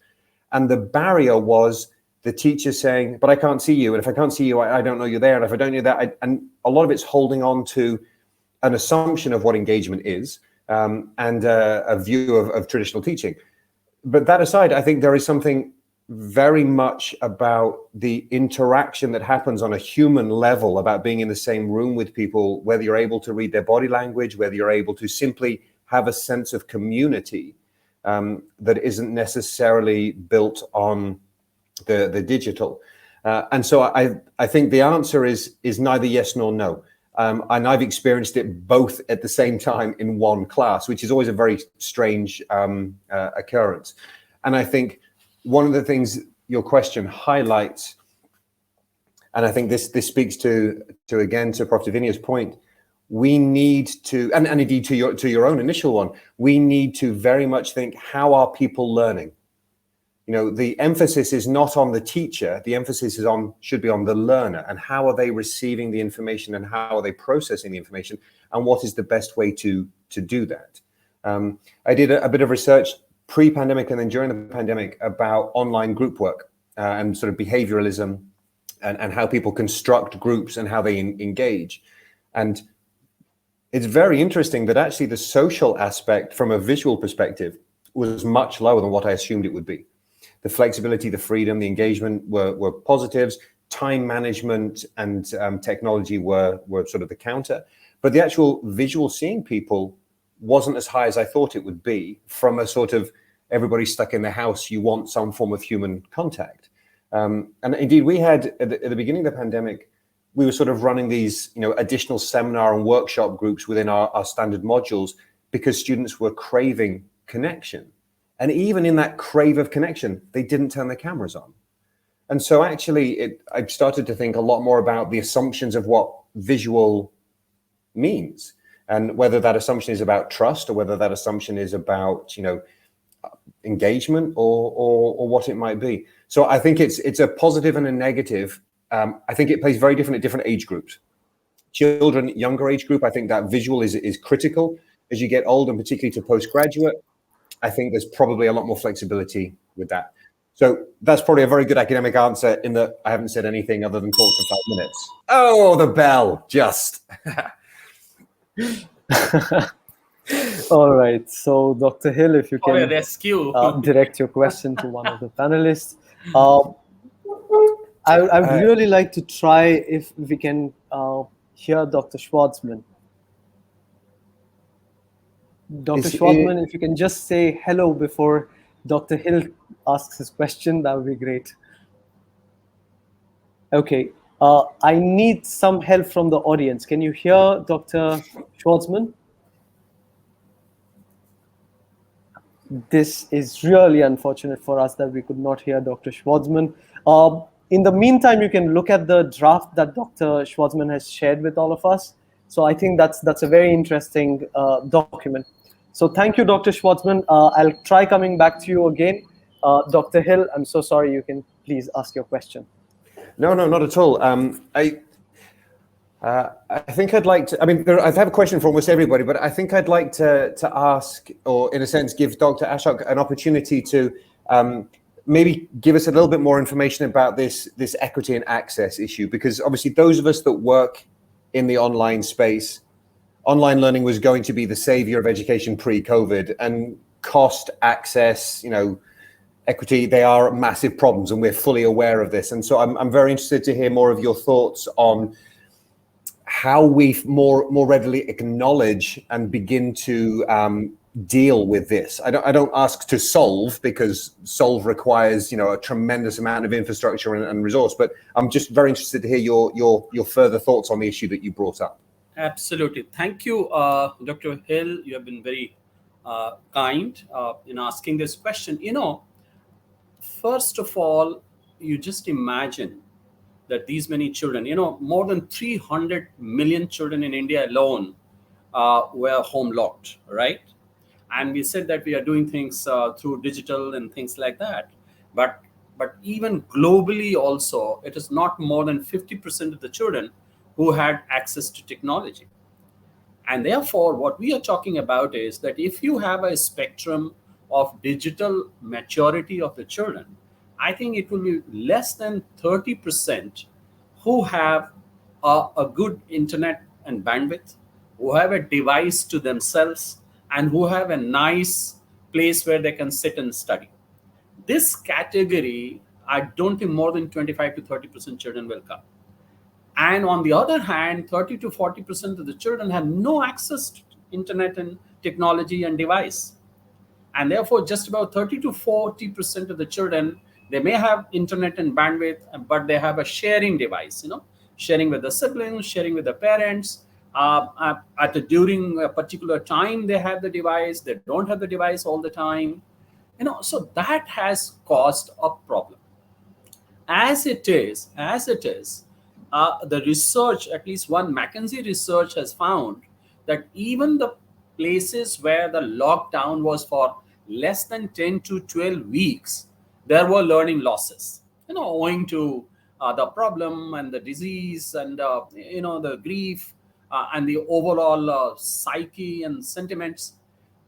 And the barrier was the teacher saying, but I can't see you. And if I can't see you, I don't know you're there. And if I don't know that, and a lot of it's holding on to an assumption of what engagement is, and a view of traditional teaching. But that aside, I think there is something very much about the interaction that happens on a human level, about being in the same room with people, whether you're able to read their body language, whether you're able to simply have a sense of community that isn't necessarily built on the digital. And so I think the answer is neither yes nor no. And I've experienced it both at the same time in one class, which is always a very strange occurrence. And I think one of the things your question highlights, and I think this speaks to again to Prof. Davinia's point, we need to, and indeed to your own initial one, we need to very much think, how are people learning? You know, the emphasis is not on the teacher, the emphasis should be on the learner, and how are they receiving the information and how are they processing the information, and what is the best way to do that. I did a bit of research pre-pandemic and then during the pandemic about online group work and sort of behavioralism and how people construct groups and how they engage. And it's very interesting that actually the social aspect from a visual perspective was much lower than what I assumed it would be. The flexibility, the freedom, the engagement were positives. Time management and technology were sort of the counter. But the actual visual seeing people wasn't as high as I thought it would be, from a sort of everybody stuck in the house, you want some form of human contact. And indeed, we had at the beginning of the pandemic, we were sort of running these, additional seminar and workshop groups within our standard modules because students were craving connection. And even in that crave of connection, they didn't turn their cameras on. And so actually, I've started to think a lot more about the assumptions of what visual means, and whether that assumption is about trust or whether that assumption is about, engagement or what it might be. So I think it's a positive and a negative. I think it plays very different at different age groups. Children, younger age group, I think that visual is critical. As you get older, and particularly to postgraduate, I think there's probably a lot more flexibility with that. So that's probably a very good academic answer, in that I haven't said anything other than talk for 5 minutes. Oh, the bell, just. All right. So, Dr. Hill, if you can rescue. direct your question to one of the panelists. I'd really like to try if we can hear Dr. Schwartzman. Dr. Schwartzman, if you can just say hello before Dr. Hill asks his question, that would be great. Okay. I need some help from the audience. Can you hear Dr. Schwartzman? This is really unfortunate for us that we could not hear Dr. Schwartzman. In the meantime, you can look at the draft that Dr. Schwartzman has shared with all of us. So I think that's a very interesting document. So thank you, Dr. Schwartzman. I'll try coming back to you again. Dr. Hill, I'm so sorry, you can please ask your question. No, not at all. I think I'd like to, I have a question for almost everybody, but I think I'd like to ask, or in a sense, give Dr. Ashok an opportunity to maybe give us a little bit more information about this equity and access issue, because obviously those of us that work in the online space, online learning was going to be the savior of education pre-COVID, and cost, access, equity, they are massive problems, and we're fully aware of this. And so I'm very interested to hear more of your thoughts on how we more readily acknowledge and begin to deal with this. I don't ask to solve, because solve requires a tremendous amount of infrastructure and resource. But I'm just very interested to hear your further thoughts on the issue that you brought up. Absolutely, thank you, Dr. Hill. You have been very kind in asking this question. First of all, you just imagine that these many children, more than 300 million children in India alone were home locked, right? And we said that we are doing things through digital and things like that. But even globally also, it is not more than 50% of the children who had access to technology. And therefore, what we are talking about is that if you have a spectrum of digital maturity of the children, I think it will be less than 30% who have a good internet and bandwidth, who have a device to themselves, and who have a nice place where they can sit and study. This category, I don't think more than 25 to 30% children will come. And on the other hand, 30 to 40% of the children have no access internet and technology and device. And therefore, just about 30 to 40% of the children, they may have internet and bandwidth, but they have a sharing device, sharing with the siblings, sharing with the parents. During a particular time, they have the device. They don't have the device all the time. So that has caused a problem. As it is, the research, at least one McKinsey research has found that even the places where the lockdown was for less than 10 to 12 weeks, there were learning losses, owing to the problem and the disease and, the grief and the overall psyche and sentiments.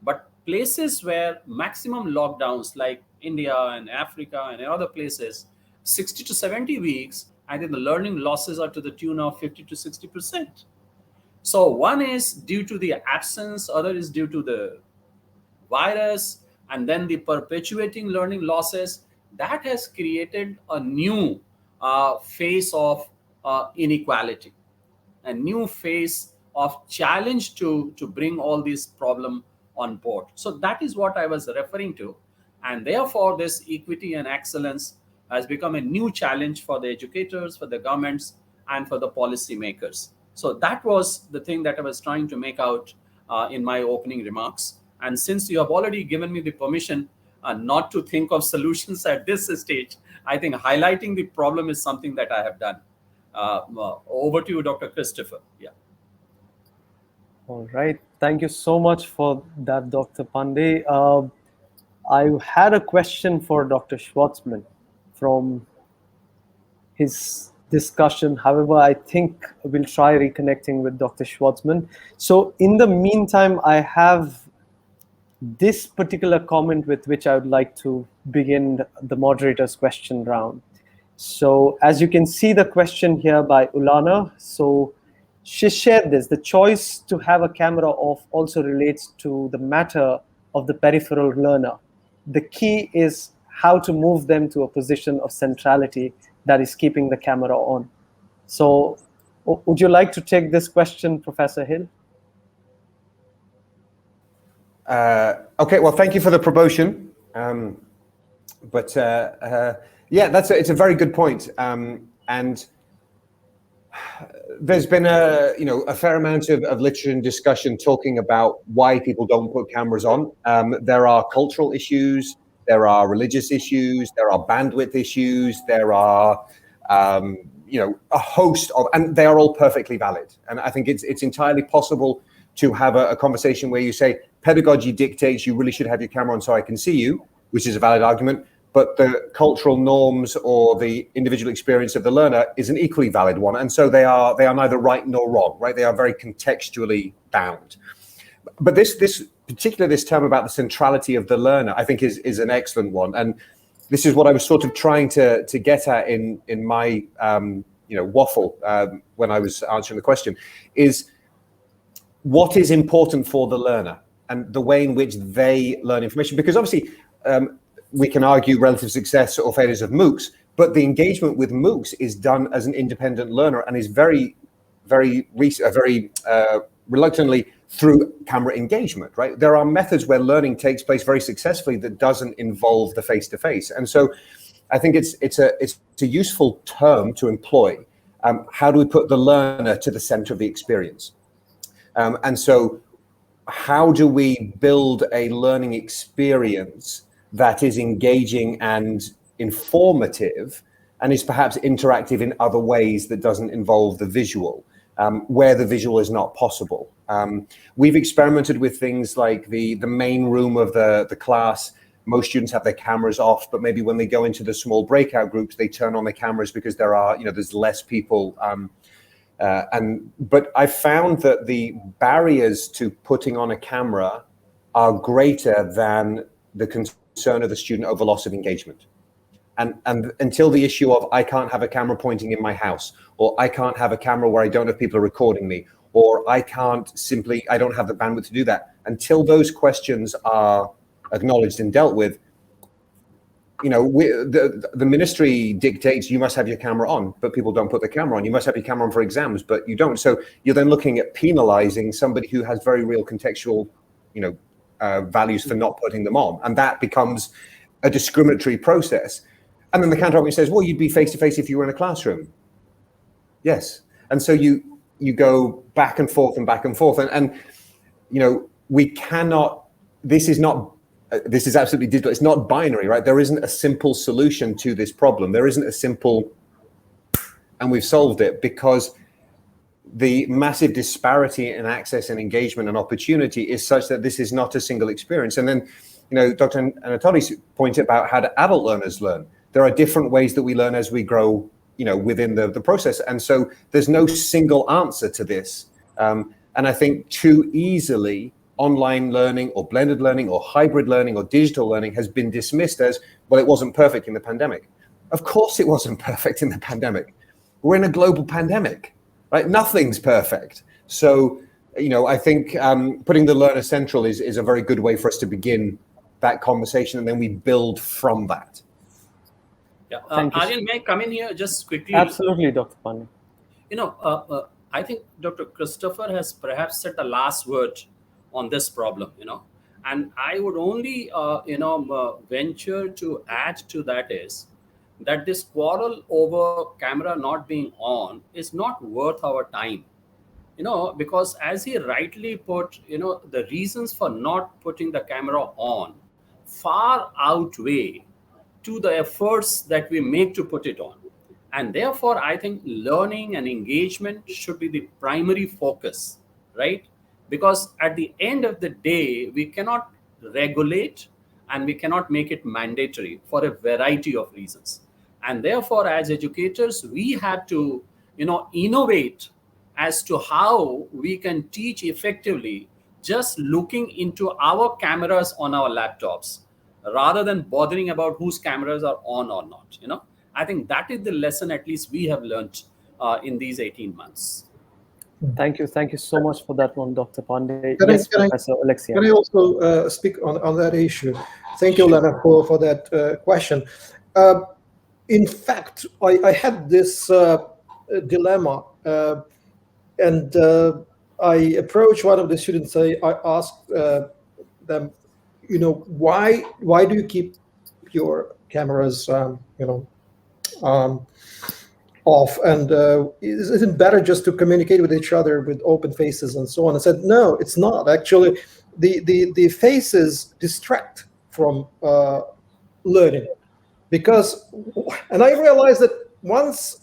But places where maximum lockdowns like India and Africa and other places, 60 to 70 weeks, I think the learning losses are to the tune of 50 to 60%. So one is due to the absence, other is due to the virus, and then the perpetuating learning losses. That has created a new phase of inequality, a new phase of challenge to bring all these problem on board. So that is what I was referring to. And therefore, this equity and excellence has become a new challenge for the educators, for the governments, and for the policymakers. So that was the thing that I was trying to make out in my opening remarks. And since you have already given me the permission not to think of solutions at this stage, I think highlighting the problem is something that I have done. Over to you, Dr. Christopher. Yeah. All right. Thank you so much for that, Dr. Pandey. I had a question for Dr. Schwartzman from his discussion. However, I think we'll try reconnecting with Dr. Schwartzman. So in the meantime, I have this particular comment with which I would like to begin the moderator's question round. So as you can see the question here by Ulana, so she shared this: the choice to have a camera off also relates to the matter of the peripheral learner. The key is how to move them to a position of centrality that is keeping the camera on. So would you like to take this question, Professor Hill? Okay, well, thank you for the promotion. Yeah, it's a very good point. And there's been a fair amount of literature and discussion talking about why people don't put cameras on. There are cultural issues, there are religious issues, there are bandwidth issues, there are a host of, and they are all perfectly valid. And I think it's entirely possible to have a conversation where you say pedagogy dictates you really should have your camera on so I can see you, which is a valid argument. But the cultural norms or the individual experience of the learner is an equally valid one. And so they are neither right nor wrong, right? They are very contextually bound. But this term about the centrality of the learner, I think is an excellent one. And this is what I was sort of trying to get at in my waffle when I was answering the question, is what is important for the learner and the way in which they learn information. Because obviously, we can argue relative success or failures of MOOCs, but the engagement with MOOCs is done as an independent learner and is very reluctantly through camera engagement, right? There are methods where learning takes place very successfully that doesn't involve the face-to-face. And so I think it's a useful term to employ. How do we put the learner to the center of the experience? And so how do we build a learning experience that is engaging and informative and is perhaps interactive in other ways that doesn't involve the visual, where the visual is not possible? We've experimented with things like the main room of the class. Most students have their cameras off, but maybe when they go into the small breakout groups, they turn on the cameras because there's less people. But I found that the barriers to putting on a camera are greater than the concern of the student over loss of engagement. And until the issue of I can't have a camera pointing in my house, or I can't have a camera where I don't have people recording me, or I don't have the bandwidth to do that, until those questions are acknowledged and dealt with, the ministry dictates you must have your camera on, but people don't put the camera on. You must have your camera on for exams, but you don't. So you're then looking at penalizing somebody who has very real contextual, values for not putting them on, and that becomes a discriminatory process. And then the counterargument says, well, you'd be face to face if you were in a classroom. Yes, and so you go back and forth and back and forth, and we cannot. This is absolutely digital. It's not binary, right? There isn't a simple solution to this problem. There isn't a simple, and we've solved it, because the massive disparity in access and engagement and opportunity is such that this is not a single experience. And then, Dr. Anatoly pointed about how do adult learners learn. There are different ways that we learn as we grow, within the process. And so there's no single answer to this. And I think too easily, online learning or blended learning or hybrid learning or digital learning has been dismissed as, well, it wasn't perfect in the pandemic. Of course it wasn't perfect in the pandemic. We're in a global pandemic, right? Nothing's perfect. So, I think putting the learner central is a very good way for us to begin that conversation, and then we build from that. Yeah, Aryan, may I come in here just quickly? Absolutely, Dr. Pandey. I think Dr. Christopher has perhaps said the last word on this problem, and I would only, venture to add to that is that this quarrel over camera not being on is not worth our time, because as he rightly put, the reasons for not putting the camera on far outweigh to the efforts that we make to put it on. And therefore, I think learning and engagement should be the primary focus, right? Because at the end of the day, we cannot regulate and we cannot make it mandatory for a variety of reasons. And therefore, as educators, we have to, innovate as to how we can teach effectively just looking into our cameras on our laptops rather than bothering about whose cameras are on or not. I think that is the lesson at least we have learned in these 18 months. Thank you so much for that one, Dr. Pandey. Yes, Professor Alexia. Can I also speak on that issue? Thank you, Lena, for that question. In fact, I had this dilemma, and I approached one of the students. I asked them, why do you keep your cameras, off, and isn't it better just to communicate with each other with open faces and so on? I said, no, it's not. Actually, the faces distract from learning, because, and I realized that once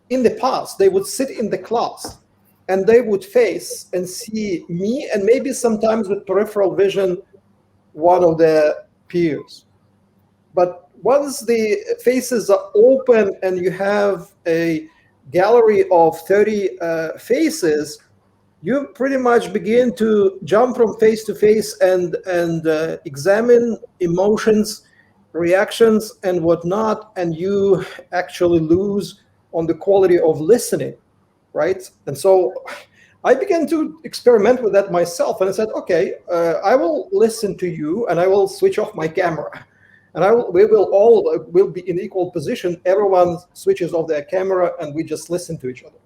in the past, they would sit in the class and they would face and see me, and maybe sometimes with peripheral vision, one of their peers. But once the faces are open and you have a gallery of 30 faces, you pretty much begin to jump from face to face and examine emotions, reactions, and whatnot, and you actually lose on the quality of listening, right? And so I began to experiment with that myself, and I said, okay, I will listen to you, and I will switch off my camera. And we will be in equal position. Everyone switches off their camera, and we just listen to each other.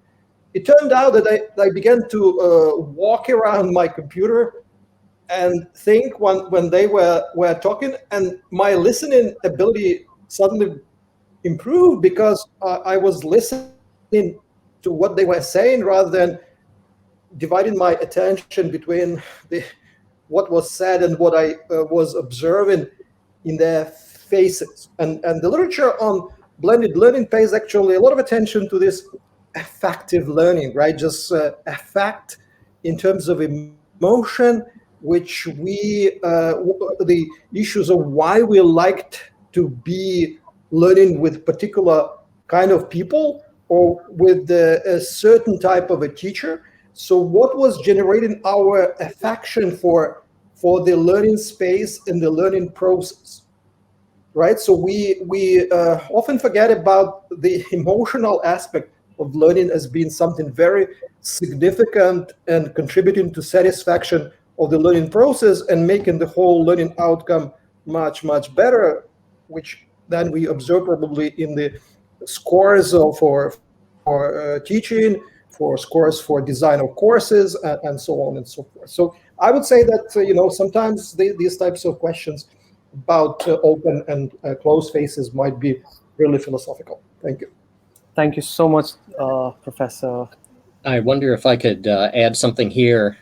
It turned out that I began to walk around my computer and think when they were talking, and my listening ability suddenly improved because I was listening to what they were saying rather than dividing my attention between what was said and what I was observing in their faces. And the literature on blended learning pays actually a lot of attention to this affective learning, right? Just affect in terms of emotion, which the issues of why we liked to be learning with particular kind of people or with a certain type of a teacher. So what was generating our affection for the learning space and the learning process, right? So we often forget about the emotional aspect of learning as being something very significant and contributing to satisfaction of the learning process and making the whole learning outcome much, much better. which then we observe probably in the scores for teaching, for scores for design of courses, and so on and so forth. So I would say that sometimes these types of questions about open and closed spaces might be really philosophical. Thank you. Thank you so much, Professor. I wonder if I could add something here.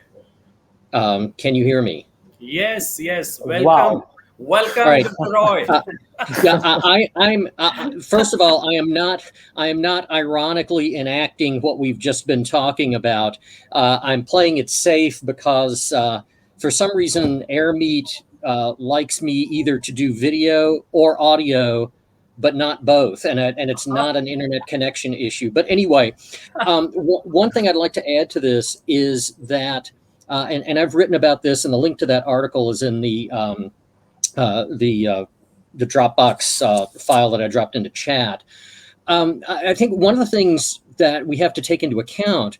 Can you hear me? Yes, yes. Welcome. Wow. Welcome, Right. Mr. Roy. Yeah, I'm. First of all, I am not ironically enacting what we've just been talking about. I'm playing it safe because for some reason AirMeet likes me either to do video or audio, but not both, and it's not an internet connection issue. But anyway, one thing I'd like to add to this is that, and I've written about this, and the link to that article is in the Dropbox file that I dropped into chat. I think one of the things that we have to take into account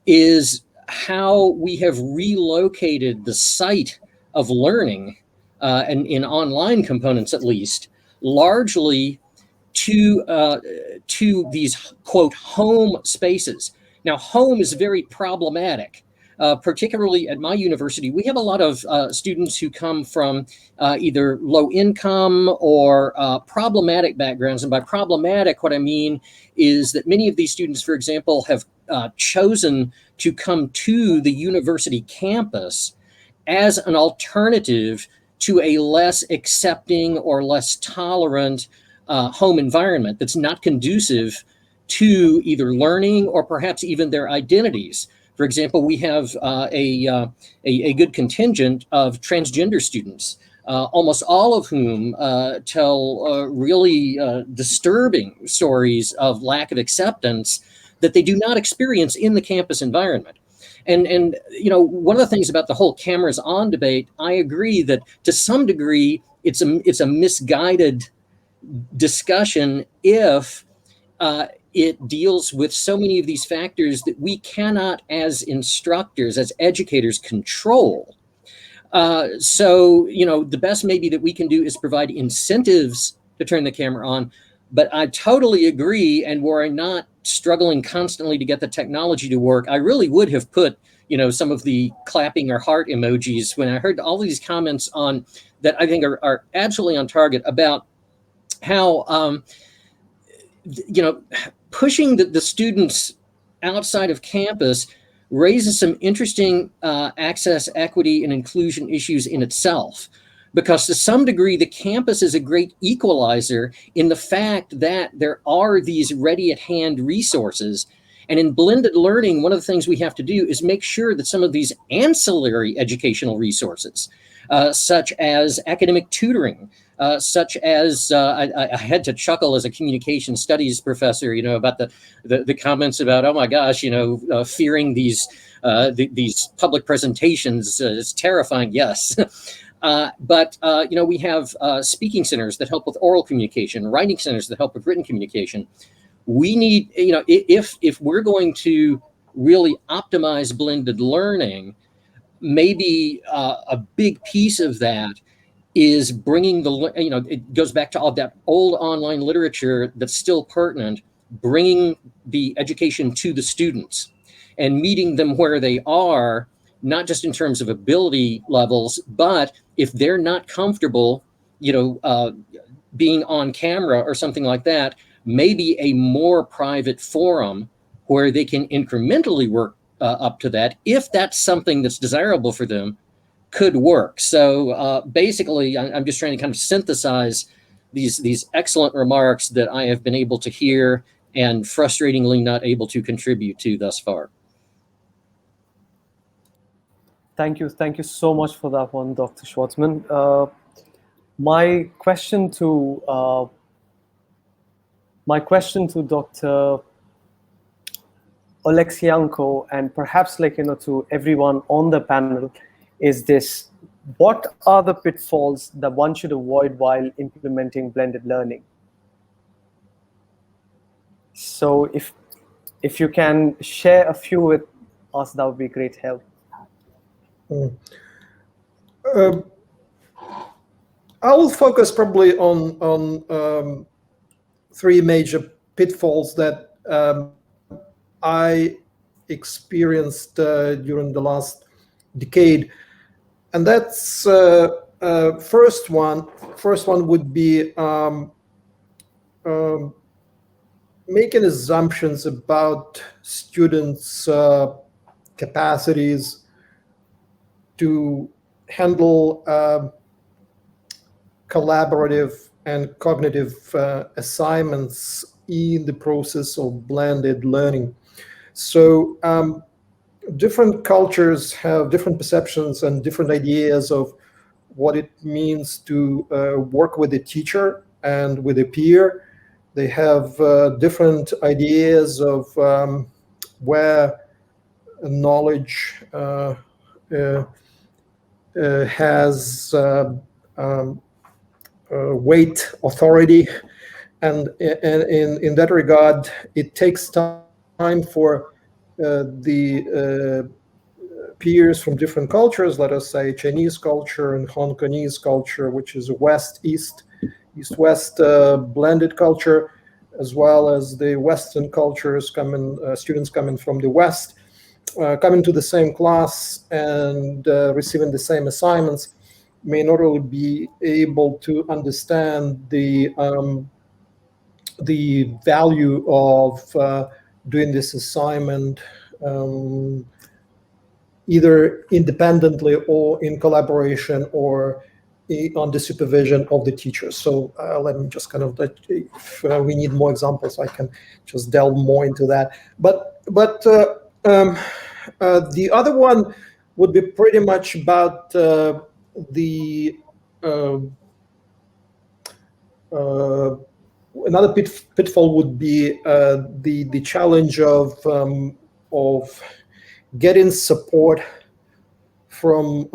is how we have relocated the site of learning, and in online components at least, largely to these, quote, home spaces. Now, home is very problematic. Particularly at my university, we have a lot of students who come from either low income or problematic backgrounds. And by problematic, what I mean is that many of these students, for example, have chosen to come to the university campus as an alternative to a less accepting or less tolerant home environment that's not conducive to either learning or perhaps even their identities. For example, we have a good contingent of transgender students, almost all of whom tell really disturbing stories of lack of acceptance that they do not experience in the campus environment. And one of the things about the whole cameras on debate, I agree that to some degree it's a misguided discussion if it deals with so many of these factors that we cannot, as instructors, as educators, control. So, the best maybe that we can do is provide incentives to turn the camera on. But I totally agree, and were I not struggling constantly to get the technology to work, I really would have put, some of the clapping or heart emojis when I heard all these comments on that I think are absolutely on target about how, pushing the students outside of campus raises some interesting access, equity, and inclusion issues in itself. Because to some degree, the campus is a great equalizer in the fact that there are these ready-at-hand resources. And in blended learning, one of the things we have to do is make sure that some of these ancillary educational resources, such as academic tutoring, such as I had to chuckle as a communication studies professor, about the comments about, oh my gosh, fearing these public presentations is terrifying. Yes. But we have speaking centers that help with oral communication, writing centers that help with written communication. We need, if we're going to really optimize blended learning, maybe a big piece of that is bringing it goes back to all that old online literature that's still pertinent, bringing the education to the students and meeting them where they are, not just in terms of ability levels, but if they're not comfortable, being on camera or something like that, maybe a more private forum where they can incrementally work up to that, if that's something that's desirable for them, could work. So basically, I'm just trying to kind of synthesize these excellent remarks that I have been able to hear and frustratingly not able to contribute to thus far. Thank you so much for that one, Dr. Schwartzman. My question to Dr. Oleksienko, and perhaps to everyone on the panel, is this: what are the pitfalls that one should avoid while implementing blended learning? So if you can share a few with us, that would be great help. I will focus probably on three major pitfalls that I experienced during the last decade, and that's first one would be making assumptions about students' capacities to handle collaborative and cognitive assignments in the process of blended learning. So different cultures have different perceptions and different ideas of what it means to work with a teacher and with a peer. They have different ideas of where knowledge has weight, authority, and in that regard, it takes time for the peers from different cultures, let us say Chinese culture and Hong Kongese culture, which is a West-East, East-West blended culture, as well as the Western cultures students coming from the West, coming to the same class and receiving the same assignments, may not only be able to understand the value of doing this assignment either independently or in collaboration or on the supervision of the teachers. So let me just kind of, if we need more examples, I can just delve more into that. But the other one would be pretty much about another pitfall would be the challenge of getting support from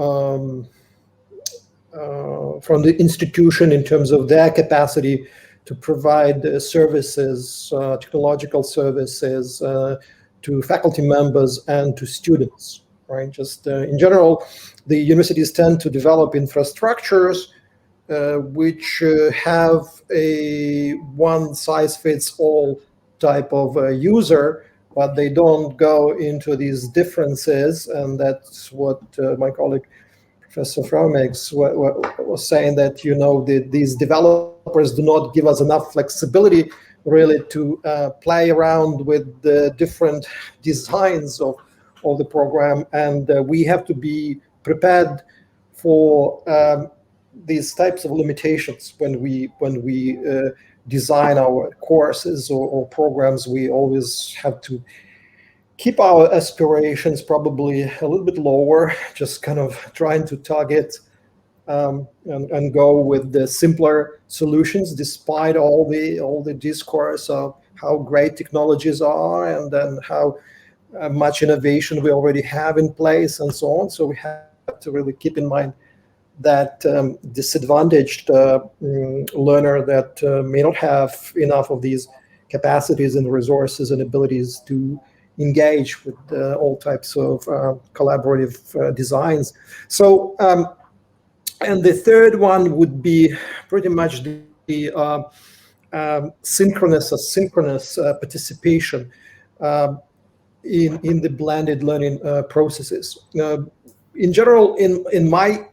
the institution in terms of their capacity to provide services, technological services to faculty members and to students, right? Just in general, the universities tend to develop infrastructures which have a one-size-fits-all type of user, but they don't go into these differences, and that's what my colleague Professor Fraumex was saying, that these developers do not give us enough flexibility really to play around with the different designs of the program, and we have to be prepared for these types of limitations when we design our courses or programs. We always have to keep our aspirations probably a little bit lower, just kind of trying to target and go with the simpler solutions, despite all the discourse of how great technologies are and then how much innovation we already have in place and so on. So we have to really keep in mind that disadvantaged learner that may not have enough of these capacities and resources and abilities to engage with all types of collaborative designs. So, and the third one would be pretty much the synchronous participation in the blended learning processes. In general, in my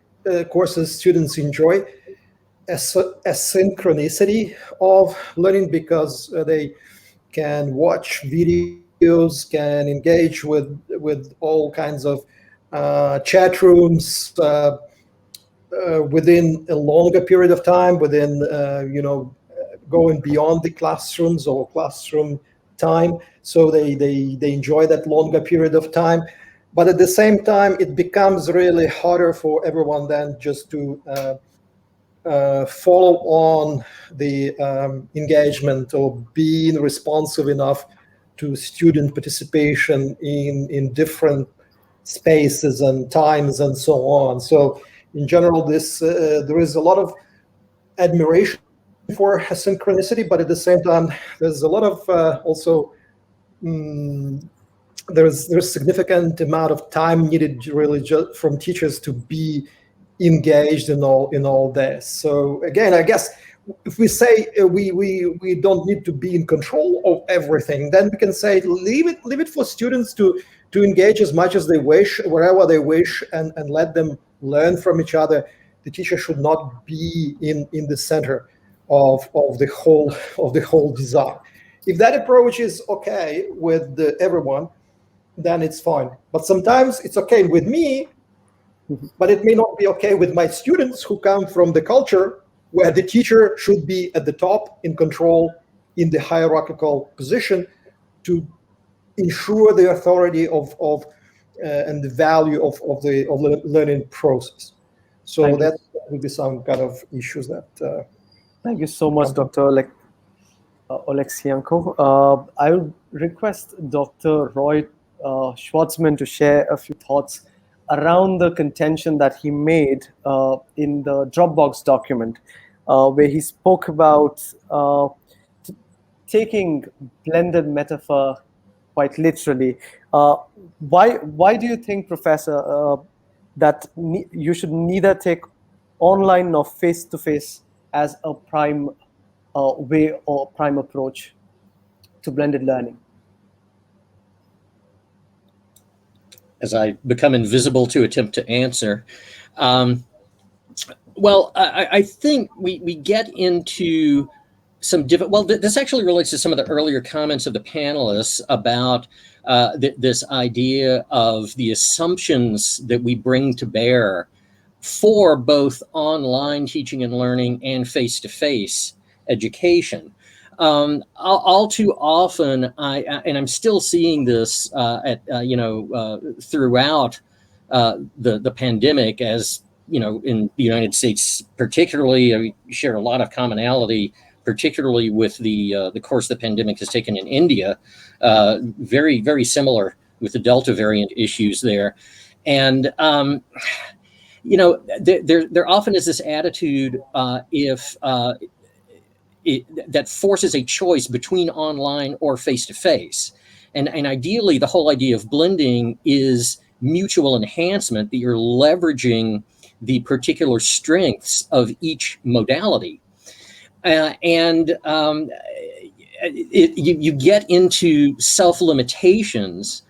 courses, students enjoy asynchronicity of learning because they can watch videos, can engage with all kinds of chat rooms within a longer period of time, within going beyond the classrooms or classroom time. So they enjoy that longer period of time. But at the same time, it becomes really harder for everyone then just to follow on the engagement or being responsive enough to student participation in different spaces and times and so on. So in general, there is a lot of admiration for asynchronicity, but at the same time, there's a lot of also there's significant amount of time needed really just from teachers to be engaged in all this. So again, I guess if we say we don't need to be in control of everything, then we can say leave it for students to engage as much as they wish, wherever they wish, and let them learn from each other. The teacher should not be in the center of the whole design. If that approach is okay with everyone, then it's fine. But sometimes it's okay with me, but it may not be okay with my students who come from the culture where the teacher should be at the top, in control, in the hierarchical position, to ensure the authority of and the value of the learning process. So that would be some kind of issues that. Thank you so much, Dr. Oleksienko. I would request Dr. Roy Schwartzman to share a few thoughts around the contention that he made in the Dropbox document, where he spoke about taking blended metaphor quite literally. Why do you think, Professor, that you should neither take online nor face-to-face as a prime way or prime approach to blended learning? As I become invisible to attempt to answer, well, I think we get into some different. Well, this actually relates to some of the earlier comments of the panelists about this idea of the assumptions that we bring to bear for both online teaching and learning and face-to-face education. All too often, and I'm still seeing this throughout the pandemic, as in the United States, particularly, we share a lot of commonality, particularly with the course the pandemic has taken in India. Very, very similar with the Delta variant issues there, and there often is this attitude that forces a choice between online or face-to-face. And ideally, the whole idea of blending is mutual enhancement, that you're leveraging the particular strengths of each modality. You get into self-limitations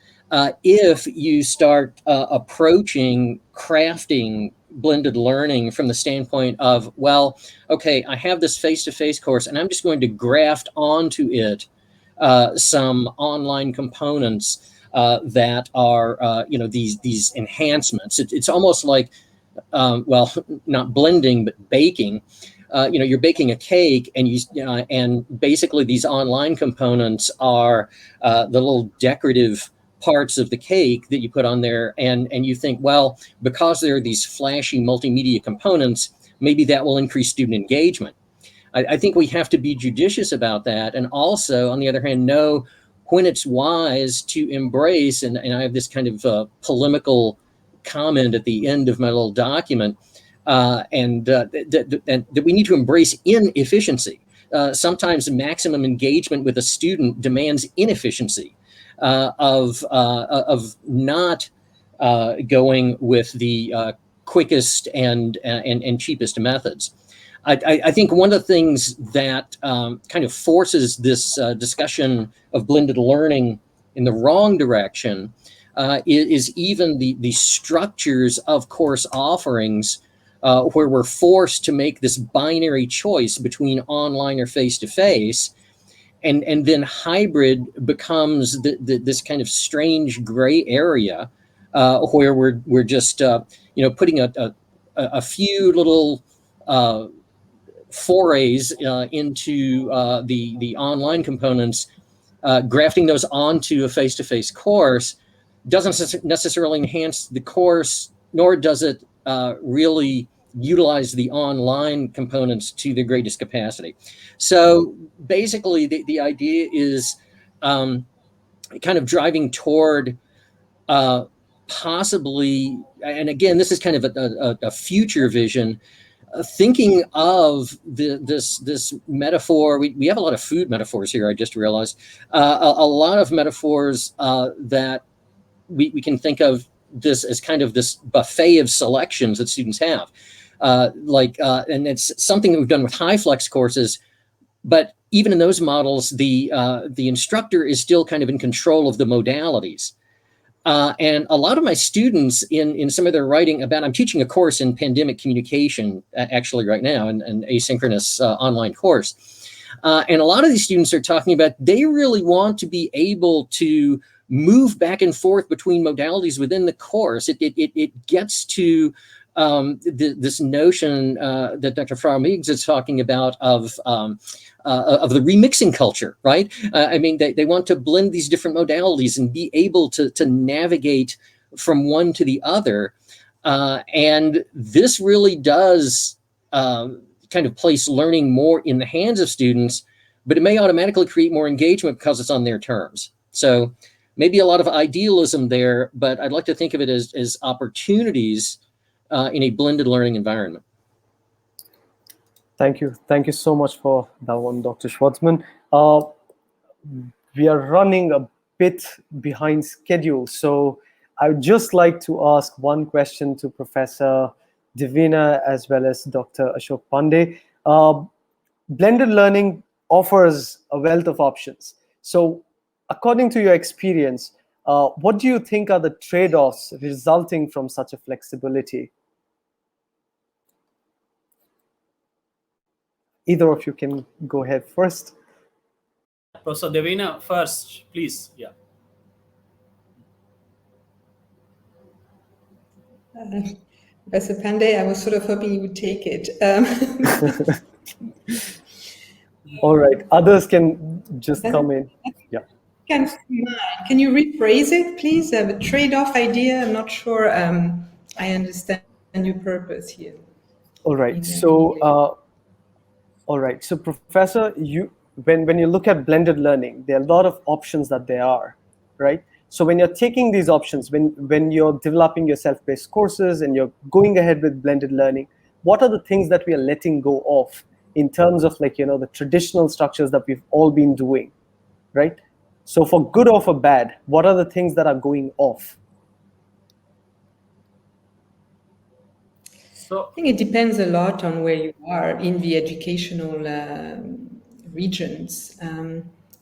if you start approaching crafting blended learning from the standpoint of, well, okay, I have this face-to-face course and I'm just going to graft onto it some online components that are, these enhancements. It's almost like, well, not blending, but baking. You're baking a cake, and and basically these online components are the little decorative parts of the cake that you put on there, and you think, well, because there are these flashy multimedia components, maybe that will increase student engagement. I think we have to be judicious about that, and also, on the other hand, know when it's wise to embrace, and I have this kind of polemical comment at the end of my little document, that we need to embrace inefficiency. Sometimes maximum engagement with a student demands inefficiency. Of not going with the quickest and cheapest methods. I think one of the things that kind of forces this discussion of blended learning in the wrong direction is even the structures of course offerings where we're forced to make this binary choice between online or face-to-face. And then hybrid becomes this kind of strange gray area where we're just putting a few little forays into the online components, grafting those onto a face-to-face course doesn't necessarily enhance the course, nor does it really utilize the online components to the greatest capacity. So basically the idea is kind of driving toward possibly, and again, this is kind of a future vision, thinking of this metaphor. We have a lot of food metaphors here, I just realized. A lot of metaphors that we can think of this as kind of this buffet of selections that students have. And it's something that we've done with HyFlex courses, but even in those models, the instructor is still kind of in control of the modalities. And a lot of my students in some of their writing about, I'm teaching a course in pandemic communication actually right now, an asynchronous online course. And a lot of these students are talking about they really want to be able to move back and forth between modalities within the course. It gets to this notion that Dr. Frau-Meigs is talking about of the remixing culture, right? I mean, they want to blend these different modalities and be able to navigate from one to the other. And this really does kind of place learning more in the hands of students, but it may automatically create more engagement because it's on their terms. So maybe a lot of idealism there, but I'd like to think of it as opportunities in a blended learning environment. Thank you. Thank you so much for that one, Dr. Schwartzman. We are running a bit behind schedule, so I would just like to ask one question to Professor Divina as well as Dr. Ashok Pandey. Blended learning offers a wealth of options. So according to your experience, what do you think are the trade-offs resulting from such a flexibility? Either of you can go ahead first. Professor Divina first, please. Yeah. Professor Pandey, I was sort of hoping you would take it. All right, others can just come in. Yeah. Can you rephrase it, please? A trade-off idea. I'm not sure I understand your purpose here. All right. So, Professor, when you look at blended learning, there are a lot of options that there are, right? So when you're taking these options, when you're developing your self-paced courses and you're going ahead with blended learning, what are the things that we are letting go of in terms of the traditional structures that we've all been doing, right? So for good or for bad, what are the things that are going off? I think it depends a lot on where you are in the educational regions.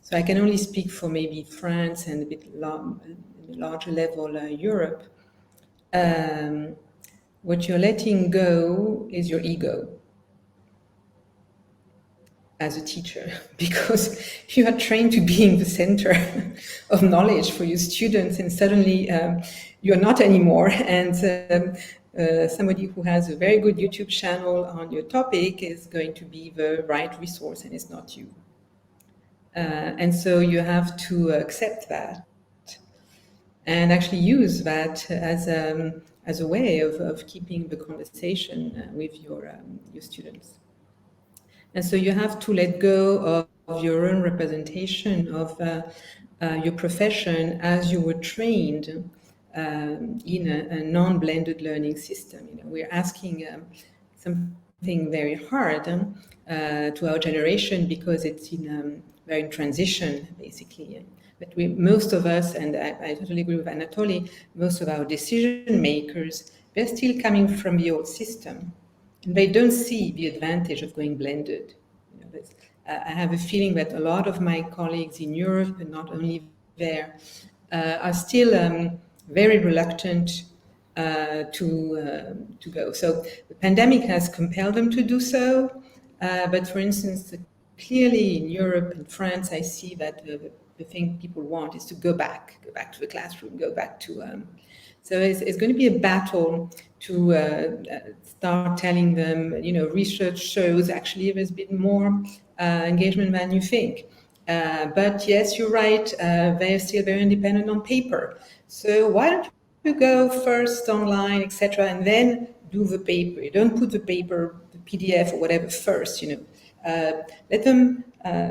So I can only speak for maybe France and a bit larger level Europe. What you're letting go is your ego as a teacher, because you are trained to be in the center of knowledge for your students, and suddenly you're not anymore. And somebody who has a very good YouTube channel on your topic is going to be the right resource, and it's not you. And so you have to accept that and actually use that as a way of keeping the conversation with your students. And so you have to let go of your own representation of your profession as you were trained in a non-blended learning system. We're asking something very hard to our generation because it's we're in transition, basically. But most of us, and I totally agree with Anatoly, most of our decision makers, they're still coming from the old system. And they don't see the advantage of going blended. I have a feeling that a lot of my colleagues in Europe, and not only there, are still very reluctant to go. So the pandemic has compelled them to do so. But for instance, clearly in Europe and France, I see that the thing people want is to go back to the classroom, go back to. So it's going to be a battle to start telling them, research shows actually there's been more engagement than you think. But yes, you're right, they're still very independent on paper. So why don't you go first online, etc., and then do the paper? You don't put the paper, the PDF or whatever first, Let them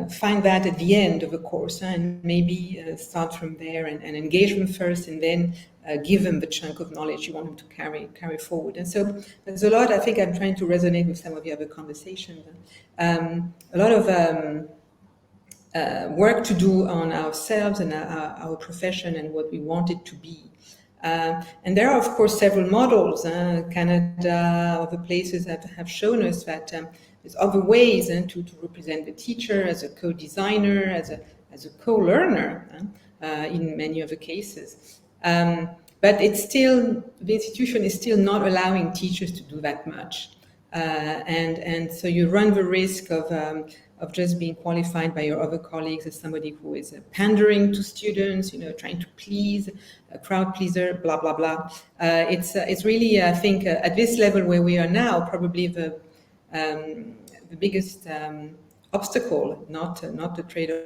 find that at the end of the course and maybe start from there and engagement first, and then give them the chunk of knowledge you want them to carry forward. And so there's a lot, I think I'm trying to resonate with some of the other conversations. A lot of work to do on ourselves and our profession and what we want it to be. And there are, of course, several models. Canada, other places have shown us that there's other ways to represent the teacher as a co-designer, as a co-learner in many other cases. But it's still, the institution is still not allowing teachers to do that much. And so you run the risk of just being qualified by your other colleagues as somebody who is pandering to students, trying to please, a crowd pleaser, blah, blah, blah. It's really, I think, at this level where we are now, probably the biggest obstacle, not the trade-off,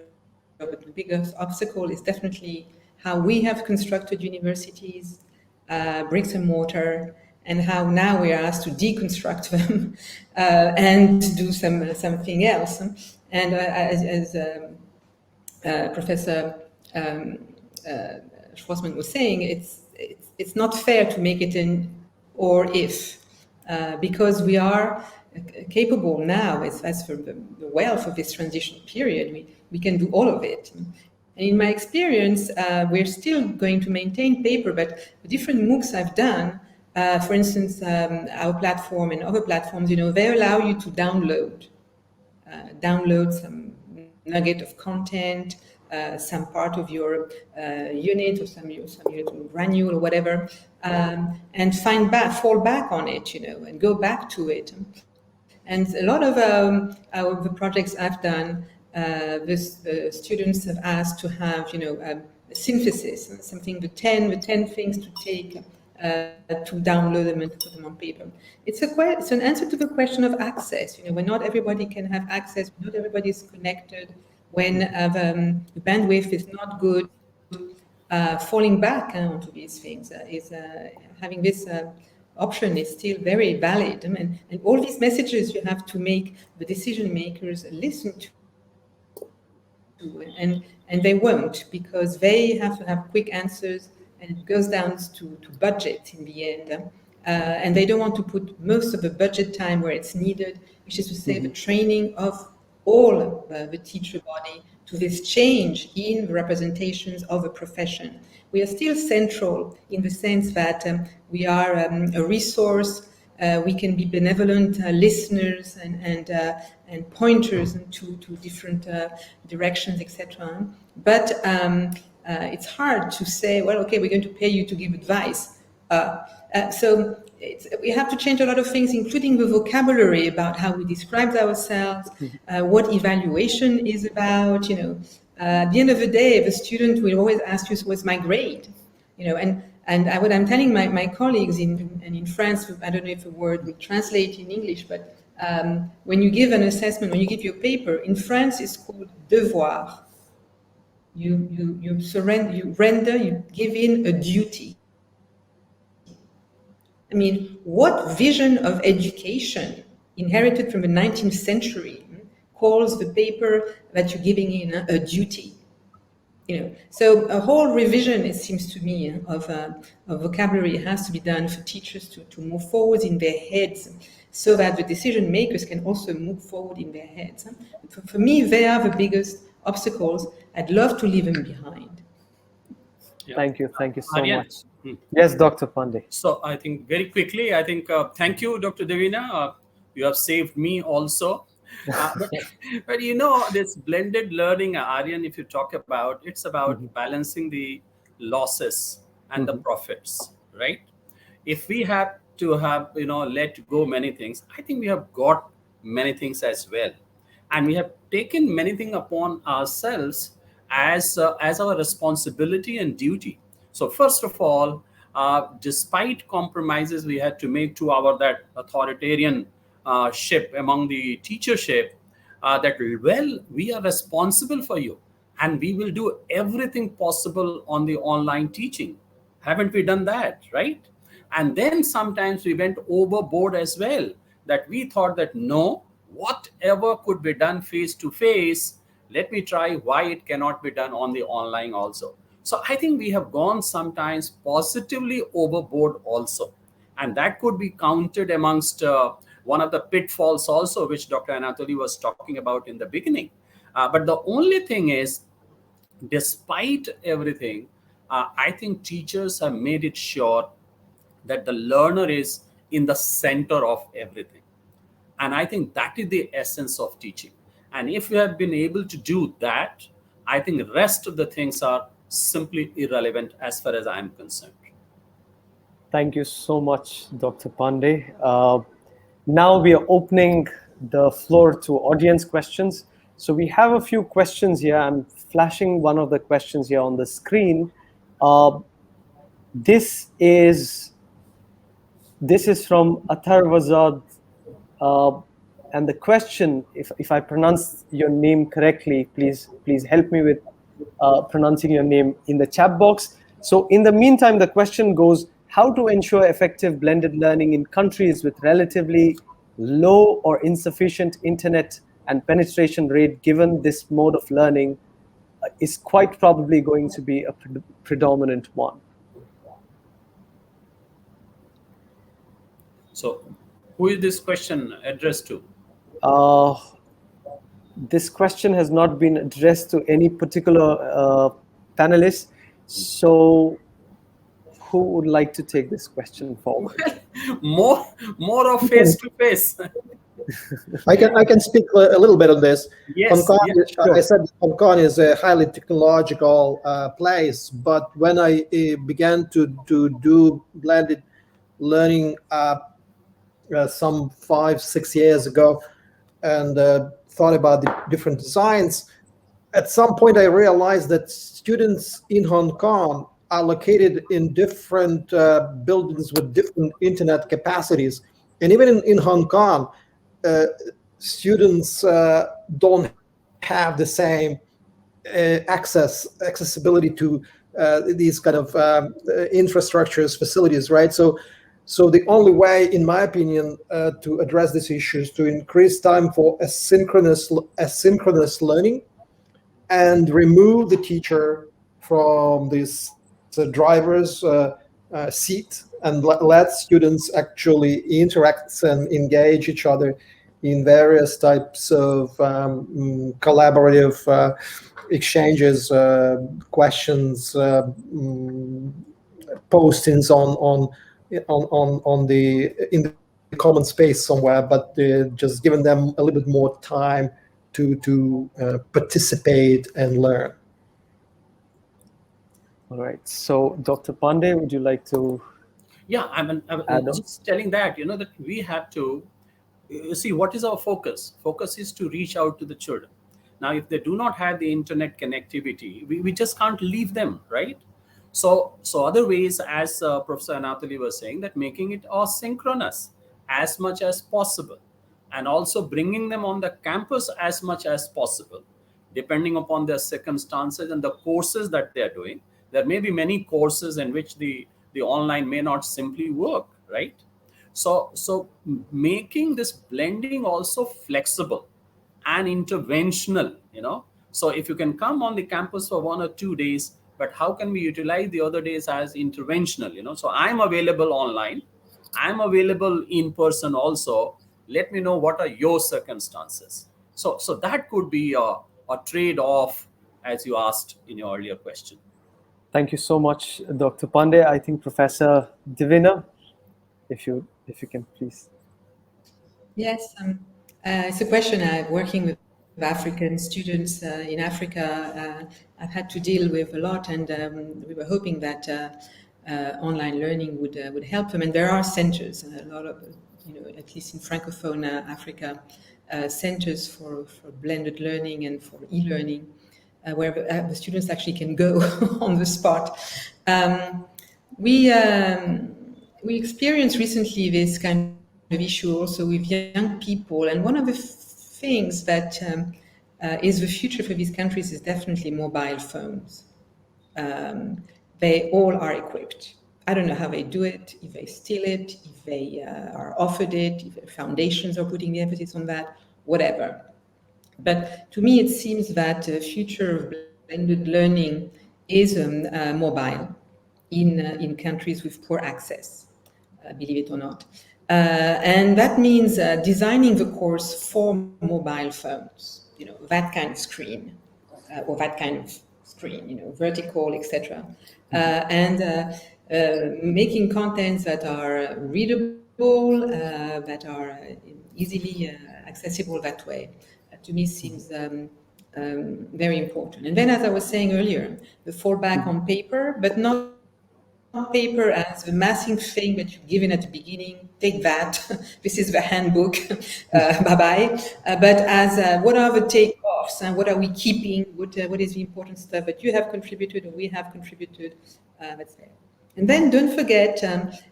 but the biggest obstacle is definitely how we have constructed universities, bricks and mortar, and how now we are asked to deconstruct them and do something else. And as Professor Schwarzman was saying, it's not fair to make it an or if, because we are capable now, as for the wealth of this transition period, we can do all of it. And in my experience, we're still going to maintain paper, but the different MOOCs I've done, for instance, our platform and other platforms, they allow you to download some nugget of content, some part of your unit or some unit of granule or whatever, and fall back on it, and go back to it. And a lot of the projects I've done, the students have asked to have, a synthesis, something, the 10 things to take to download them and to put them on paper. It's an answer to the question of access. When not everybody can have access, not everybody is connected, when the bandwidth is not good, falling back onto these things is having this option is still very valid. And all these messages you have to make the decision makers listen to. And they won't, because they have to have quick answers, and it goes down to budget in the end. And they don't want to put most of the budget time where it's needed, which is to say the training of all the teacher body to this change in the representations of a profession. We are still central in the sense that we are a resource. We can be benevolent listeners and pointers to different directions, etc. But it's hard to say, well, okay, we're going to pay you to give advice. So we have to change a lot of things, including the vocabulary about how we describe ourselves, what evaluation is about. At the end of the day, the student will always ask you, what's my grade? And what I'm telling my colleagues in France, I don't know if the word will translate in English, but when you give an assessment, when you give your paper, in France it's called devoir. You surrender, you give in a duty. I mean, what vision of education inherited from the 19th century calls the paper that you're giving in a duty? So a whole revision, it seems to me, of vocabulary has to be done for teachers to move forward in their heads, so that the decision makers can also move forward in their heads. For me, they are the biggest obstacles. I'd love to leave them behind. Yeah. Thank you so Aryan. much. Yes, Dr. Pandey. So I think very quickly, thank you, Dr. Devina. You have saved me also. But this blended learning, Aryan, if you talk about, it's about balancing the losses and the profits, right? If we have to have, let go many things, I think we have got many things as well. And we have taken many things upon ourselves as our responsibility and duty. So first of all, despite compromises we had to make to that authoritarian ship among the teachership, that, well, we are responsible for you and we will do everything possible on the online teaching. Haven't we done that, right? And then sometimes we went overboard as well, that we thought that no, whatever could be done face to face, let me try why it cannot be done on the online also. So I think we have gone sometimes positively overboard also. And that could be counted amongst one of the pitfalls also, which Dr. Anatoly was talking about in the beginning. But the only thing is, despite everything, I think teachers have made it sure that the learner is in the center of everything. And I think that is the essence of teaching. And if you have been able to do that, I think the rest of the things are simply irrelevant as far as I'm concerned. Thank you so much, Dr. Pandey. Now we are opening the floor to audience questions. So we have a few questions here. I'm flashing one of the questions here on the screen. This is from Atharvazad. And the question, if I pronounce your name correctly, please help me with pronouncing your name in the chat box. So in the meantime, the question goes, how to ensure effective blended learning in countries with relatively low or insufficient internet and penetration rate, given this mode of learning is quite probably going to be a predominant one? So who is this question addressed to? This question has not been addressed to any particular panelist. So who would like to take this question forward? More of face to face. I can speak a little bit on this. Yes, Hong Kong, yes, sure. I said Hong Kong is a highly technological place, but when I began to do blended learning some 5-6 years ago, and thought about the different designs, at some point I realized that students in Hong Kong are located in different buildings with different internet capacities. And even in Hong Kong, students don't have the same accessibility to these kind of infrastructures, facilities, right? So the only way, in my opinion, to address this issue is to increase time for asynchronous learning and remove the teacher from this driver's seat and let students actually interact and engage each other in various types of collaborative exchanges, questions, postings in the common space somewhere, but just giving them a little bit more time to participate and learn. All right. So, Dr. Pandey, would you like to? Yeah, I'm just telling that, that we have to see what is our focus. Focus is to reach out to the children. Now, if they do not have the internet connectivity, we just can't leave them, right? So other ways, as Professor Anatoly was saying, that making it asynchronous as much as possible, and also bringing them on the campus as much as possible, depending upon their circumstances and the courses that they are doing. There may be many courses in which the online may not simply work, right? So making this blending also flexible and interventional, So if you can come on the campus for 1 or 2 days, but how can we utilize the other days as interventional, So I'm available online, I'm available in person also. Let me know what are your circumstances. So that could be a trade-off, as you asked in your earlier question. Thank you so much, Dr. Pandey. I think Professor Divina, if you can please. Yes, it's a question I'm working with African students in Africa. I've had to deal with a lot, and we were hoping that online learning would help them. And there are centers, a lot of, at least in Francophone Africa, centers for blended learning and for e-learning, where the students actually can go on the spot. We experienced recently this kind of issue also with young people, and one of the things that is the future for these countries is definitely mobile phones. They all are equipped. I don't know how they do it, if they steal it, if they are offered it, if foundations are putting the emphasis on that, whatever. But to me, it seems that the future of blended learning is mobile in countries with poor access, believe it or not. And that means designing the course for mobile phones, that kind of screen or that kind of stream, vertical, etc. And making contents that are readable, that are easily accessible that way, to me seems very important. And then, as I was saying earlier, the fallback on paper, but not paper as the massing thing that you're given at the beginning. Take that. This is the handbook. Bye-bye. But as what are the takeoffs and what are we keeping? What is the important stuff that you have contributed or we have contributed? That's there. And then don't forget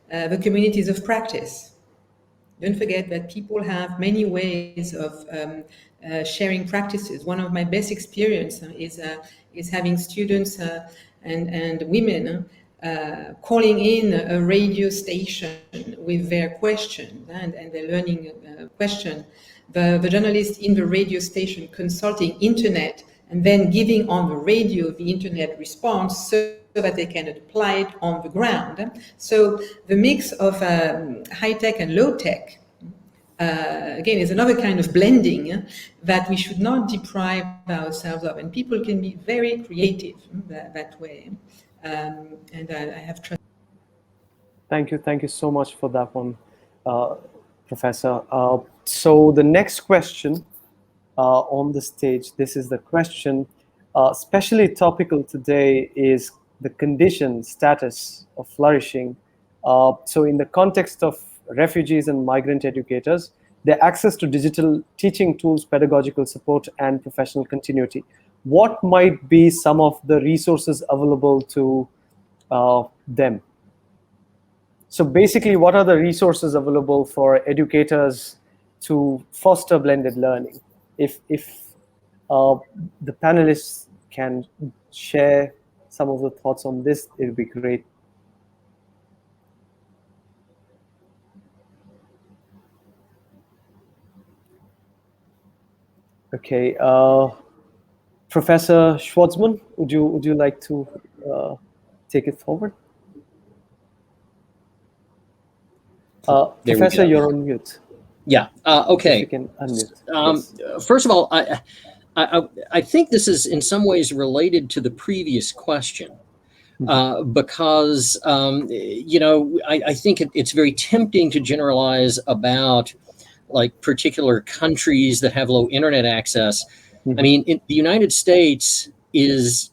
the communities of practice. Don't forget that people have many ways of sharing practices. One of my best experience is having students and women calling in a radio station with their questions and their learning question. The journalist in the radio station consulting internet and then giving on the radio the internet response so that they can apply it on the ground. So the mix of high-tech and low-tech, again, is another kind of blending that we should not deprive ourselves of. And people can be very creative that way. And I have trust. Thank you so much for that one, Professor. So the next question on the stage, this is the question, especially topical today, is the condition, status of flourishing. So in the context of refugees and migrant educators, their access to digital teaching tools, pedagogical support, and professional continuity. What might be some of the resources available to them? So basically, what are the resources available for educators to foster blended learning? If the panelists can share some of the thoughts on this, it would be great. Okay, Professor Schwartzman, would you like to take it forward? Professor, you're on mute. Yeah. Okay. If you can unmute. Yes. First of all, I think this is in some ways related to the previous question, because I think it's very tempting to generalize about like particular countries that have low internet access. I mean, the United States is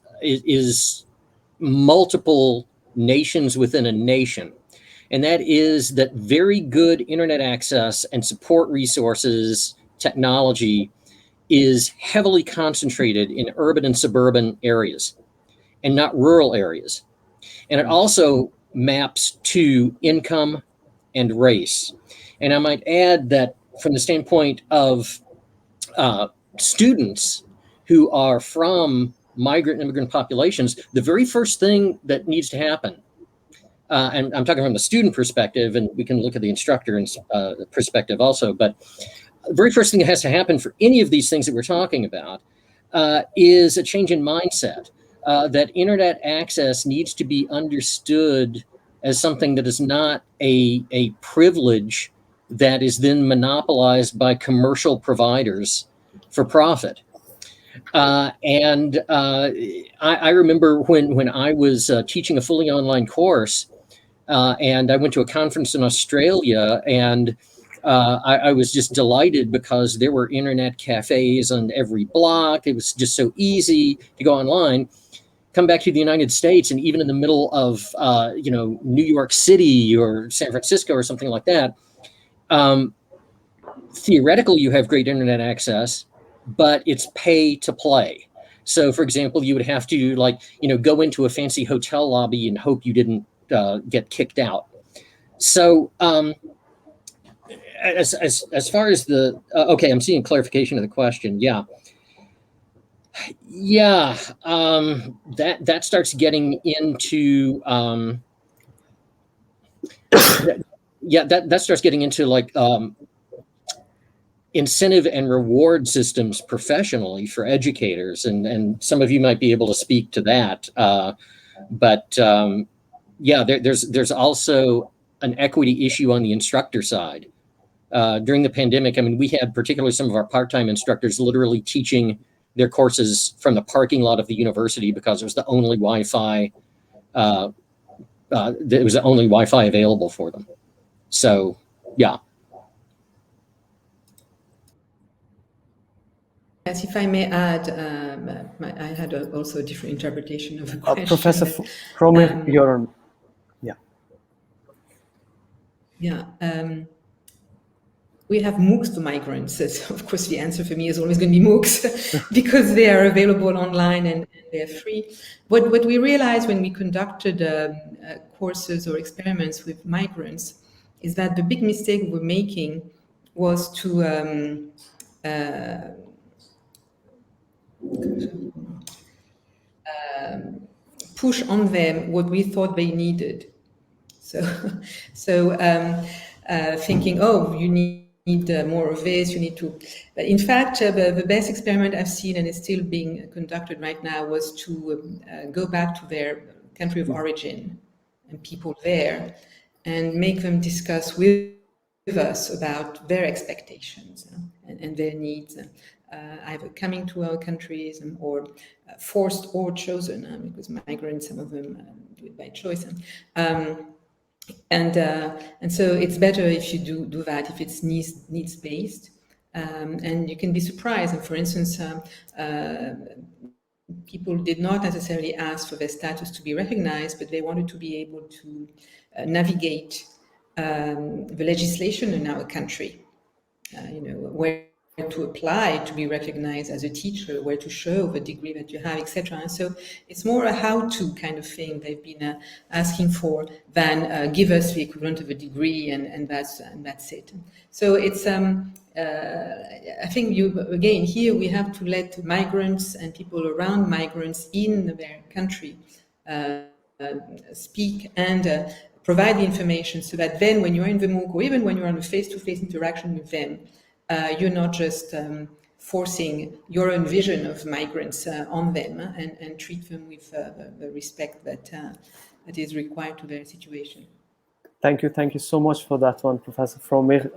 multiple nations within a nation. And that is that very good internet access and support resources, technology is heavily concentrated in urban and suburban areas and not rural areas. And it also maps to income and race. And I might add that from the standpoint of students who are from migrant and immigrant populations, the very first thing that needs to happen, and I'm talking from the student perspective, and we can look at the instructor perspective also, but the very first thing that has to happen for any of these things that we're talking about is a change in mindset, that internet access needs to be understood as something that is not a privilege that is then monopolized by commercial providers for profit. I remember when I was teaching a fully online course, and I went to a conference in Australia, and I was just delighted because there were internet cafes on every block. It was just so easy to go online. Come back to the United States, and even in the middle of New York City or San Francisco or something like that, theoretically you have great internet access, but it's pay to play. So, for example, you would have to go into a fancy hotel lobby and hope you didn't get kicked out. So, as far as the okay, I'm seeing clarification of the question. That starts getting into that starts getting into incentive and reward systems professionally for educators, and some of you might be able to speak to that. There's also an equity issue on the instructor side. During the pandemic, I mean, we had particularly some of our part-time instructors literally teaching their courses from the parking lot of the university because it was the only Wi-Fi. It was the only Wi-Fi available for them. So, yeah. Yes, if I may add, I had also a different interpretation of the question. Professor Frommer, you're on. Yeah. We have MOOCs for migrants. So of course, the answer for me is always going to be MOOCs because they are available online and they're free. What we realized when we conducted courses or experiments with migrants is that the big mistake we're making was to push on them what we thought they needed. So thinking, oh, you need more of this, you need to. But in fact, the best experiment I've seen, and is still being conducted right now, was to go back to their country of origin and people there and make them discuss with us about their expectations and their needs, either coming to our countries or forced or chosen, because migrants, some of them do it by choice. And so it's better if you do that, if it's needs based, and you can be surprised. And for instance, people did not necessarily ask for their status to be recognized, but they wanted to be able to navigate the legislation in our country. Where to apply to be recognized as a teacher, where to show the degree that you have, etc. And so it's more a how-to kind of thing they've been asking for than give us the equivalent of a degree and that's it. So it's I think again here we have to let migrants and people around migrants in their country speak and provide the information, so that then when you're in the MOOC or even when you're on a face-to-face interaction with them, you're not just forcing your own vision of migrants on them and treat them with the respect that is required to their situation. Thank you so much for that one, Professor Frommer.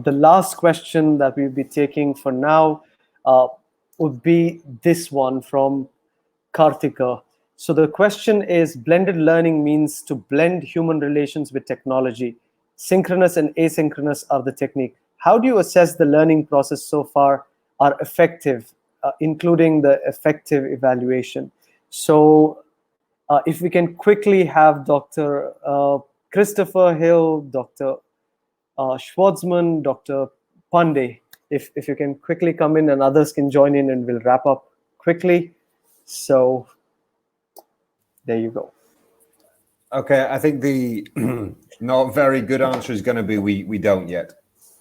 The last question that we'll be taking for now would be this one from Kartika. So the question is, blended learning means to blend human relations with technology. Synchronous and asynchronous are the technique. How do you assess the learning process so far are effective, including the effective evaluation? So if we can quickly have Dr. Christopher Hill, Dr. Schwartzman, Dr. Pandey, if you can quickly come in, and others can join in, and we'll wrap up quickly. So there you go. Okay, I think the not very good answer is going to be we don't yet.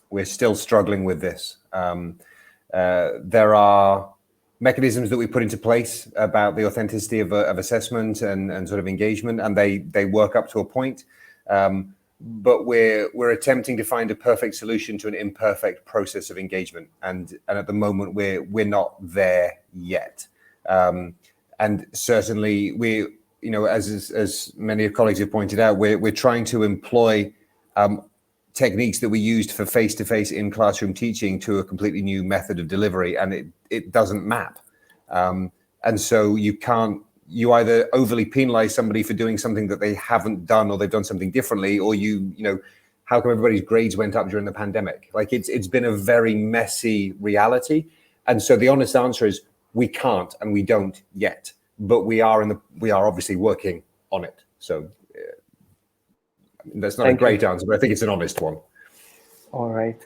We're still struggling with this. There are mechanisms that we put into place about the authenticity of assessment and sort of engagement, and they work up to a point. But we're attempting to find a perfect solution to an imperfect process of engagement, and at the moment we're not there yet. And certainly as many colleagues have pointed out, we're trying to employ techniques that we used for face-to-face in classroom teaching to a completely new method of delivery, and it doesn't map. And so you either overly penalize somebody for doing something that they haven't done, or they've done something differently, or how come everybody's grades went up during the pandemic? Like it's been a very messy reality. And so the honest answer is we can't and we don't yet, but we are obviously working on it. So that's not a great answer, but I think it's an honest one. All right.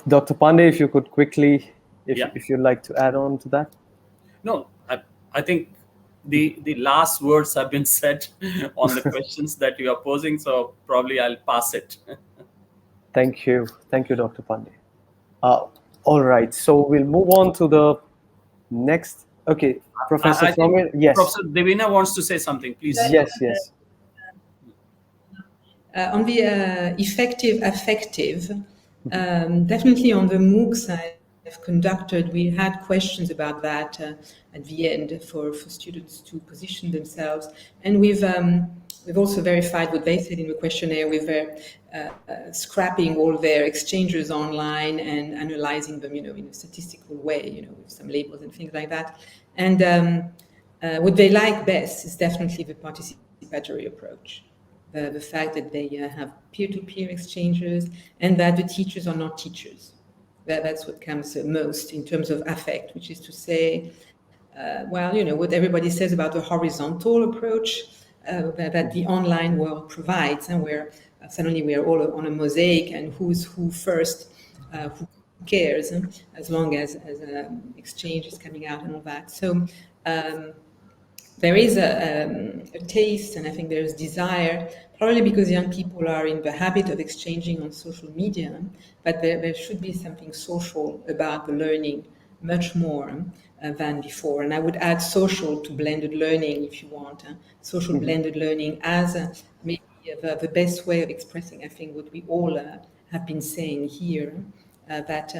Dr. Pandey, if you could quickly, if you'd like to add on to that. No, I think the last words have been said on the questions that you are posing, so probably I'll pass it. Thank you, Dr. Pandey. All right, so we'll move on to the next. Okay, Professor Frommer, yes. Professor Devina wants to say something, please. Yes. On the effective, definitely on the MOOCs I've conducted, we had questions about that at the end for students to position themselves. And we've we've also verified what they said in the questionnaire. We've scrapping all their exchanges online and analyzing them, in a statistical way, with some labels and things like that. And what they like best is definitely the participatory approach. The fact that they have peer-to-peer exchanges and that the teachers are not teachers. That's what comes most in terms of affect, which is to say, what everybody says about the horizontal approach that the online world provides, and where suddenly we are all on a mosaic, and who's who first, who cares, as long as exchange is coming out and all that. So there is a taste, and I think there's desire, probably because young people are in the habit of exchanging on social media, but there should be something social about the learning much more than before. And I would add social to blended learning, if you want. Social blended learning as maybe the best way of expressing, I think, what we all have been saying here, that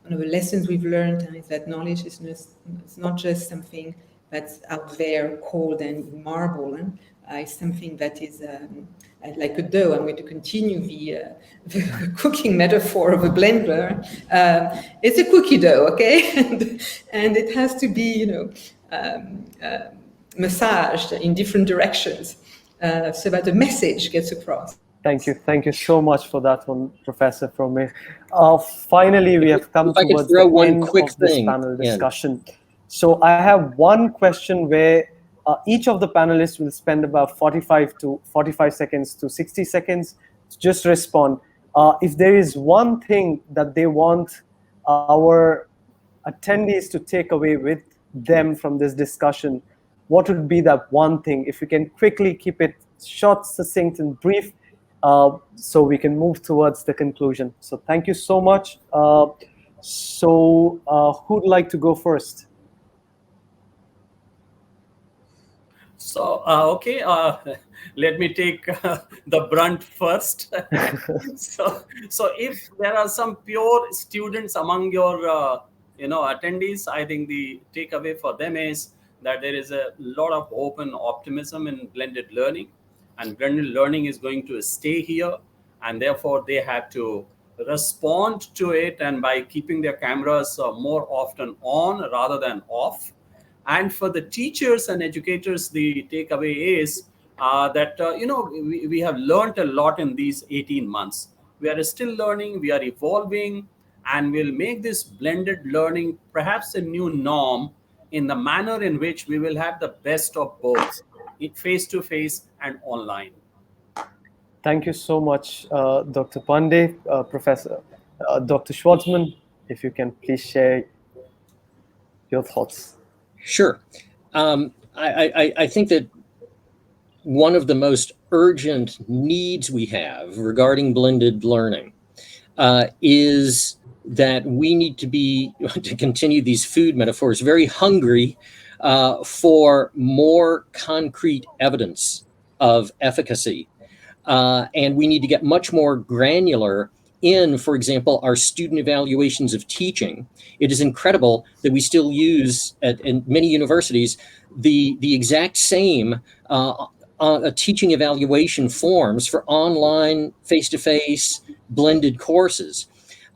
one of the lessons we've learned is that knowledge is not just something that's out there cold and in marble. It's something that is like a dough. I'm going to continue the cooking metaphor of a blender. It's a cookie dough, okay? and it has to be, massaged in different directions so that the message gets across. Thank you so much for that one, Professor Frommer. Finally, we have come towards the end of this panel discussion. So I have one question where each of the panelists will spend about 45 seconds to 60 seconds to just respond. If there is one thing that they want our attendees to take away with them from this discussion, what would be that one thing? If you can quickly keep it short, succinct, and brief, so we can move towards the conclusion. So thank you so much. Who'd like to go first? So, okay, let me take the brunt first. So if there are some pure students among your, attendees, I think the takeaway for them is that there is a lot of hope and optimism in blended learning, and blended learning is going to stay here, and therefore they have to respond to it, and by keeping their cameras more often on rather than off. And for the teachers and educators, the takeaway is that, we have learned a lot in these 18 months. We are still learning, we are evolving, and we'll make this blended learning perhaps a new norm in the manner in which we will have the best of both, face-to-face and online. Thank you so much, Dr. Pandey, Professor, Dr. Schwartzman, if you can please share your thoughts. Sure. I think that one of the most urgent needs we have regarding blended learning is that we need to continue these food metaphors, very hungry for more concrete evidence of efficacy. And we need to get much more granular in, for example, our student evaluations of teaching. It is incredible that we still use in many universities the exact same teaching evaluation forms for online, face-to-face, blended courses.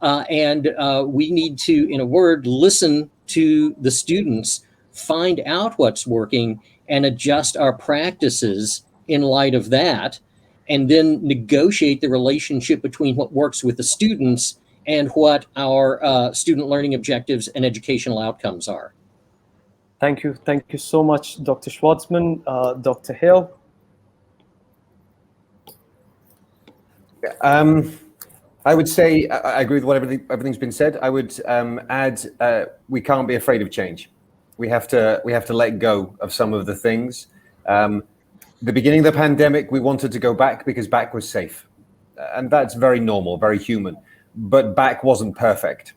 And we need to, in a word, listen to the students, find out what's working, and adjust our practices in light of that, and then negotiate the relationship between what works with the students and what our student learning objectives and educational outcomes are. Thank you so much, Dr. Schwartzman. Dr. Hale? I would say I agree with what everything's been said. I would add we can't be afraid of change. We have to let go of some of the things. The beginning of the pandemic, we wanted to go back because back was safe. And that's very normal, very human. But back wasn't perfect.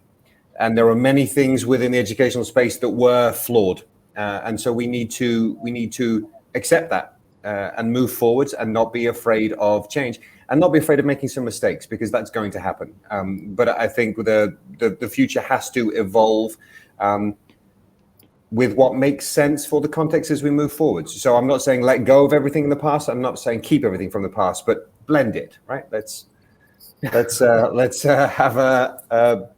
And there are many things within the educational space that were flawed. And so we need to accept that and move forwards and not be afraid of change and not be afraid of making some mistakes, because that's going to happen. But I think the future has to evolve. with what makes sense for the context as we move forward. So I'm not saying let go of everything in the past. I'm not saying keep everything from the past, but blend it, right? Let's have a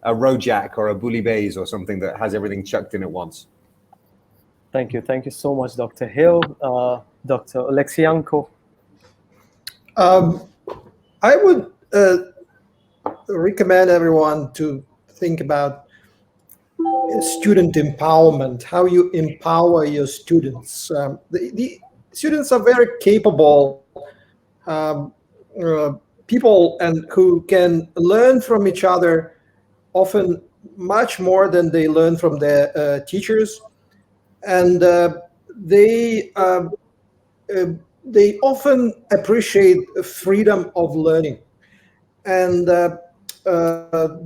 Rojak or a Bouillabaisse or something that has everything chucked in at once. Thank you so much, Dr. Hill. Dr. Oleksienko. I would recommend everyone to think about student empowerment, how you empower your students. The students are very capable people and who can learn from each other, often much more than they learn from their teachers. And they often appreciate freedom of learning. And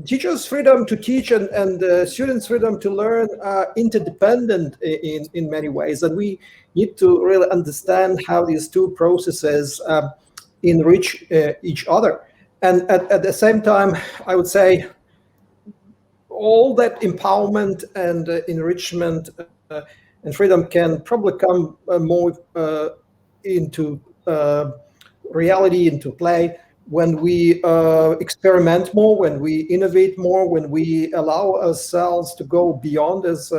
teachers' freedom to teach and students' freedom to learn are interdependent in many ways. And we need to really understand how these two processes enrich each other. And at the same time, I would say all that empowerment and enrichment and freedom can probably come more into reality, into play, when we experiment more, when we innovate more, when we allow ourselves to go beyond, as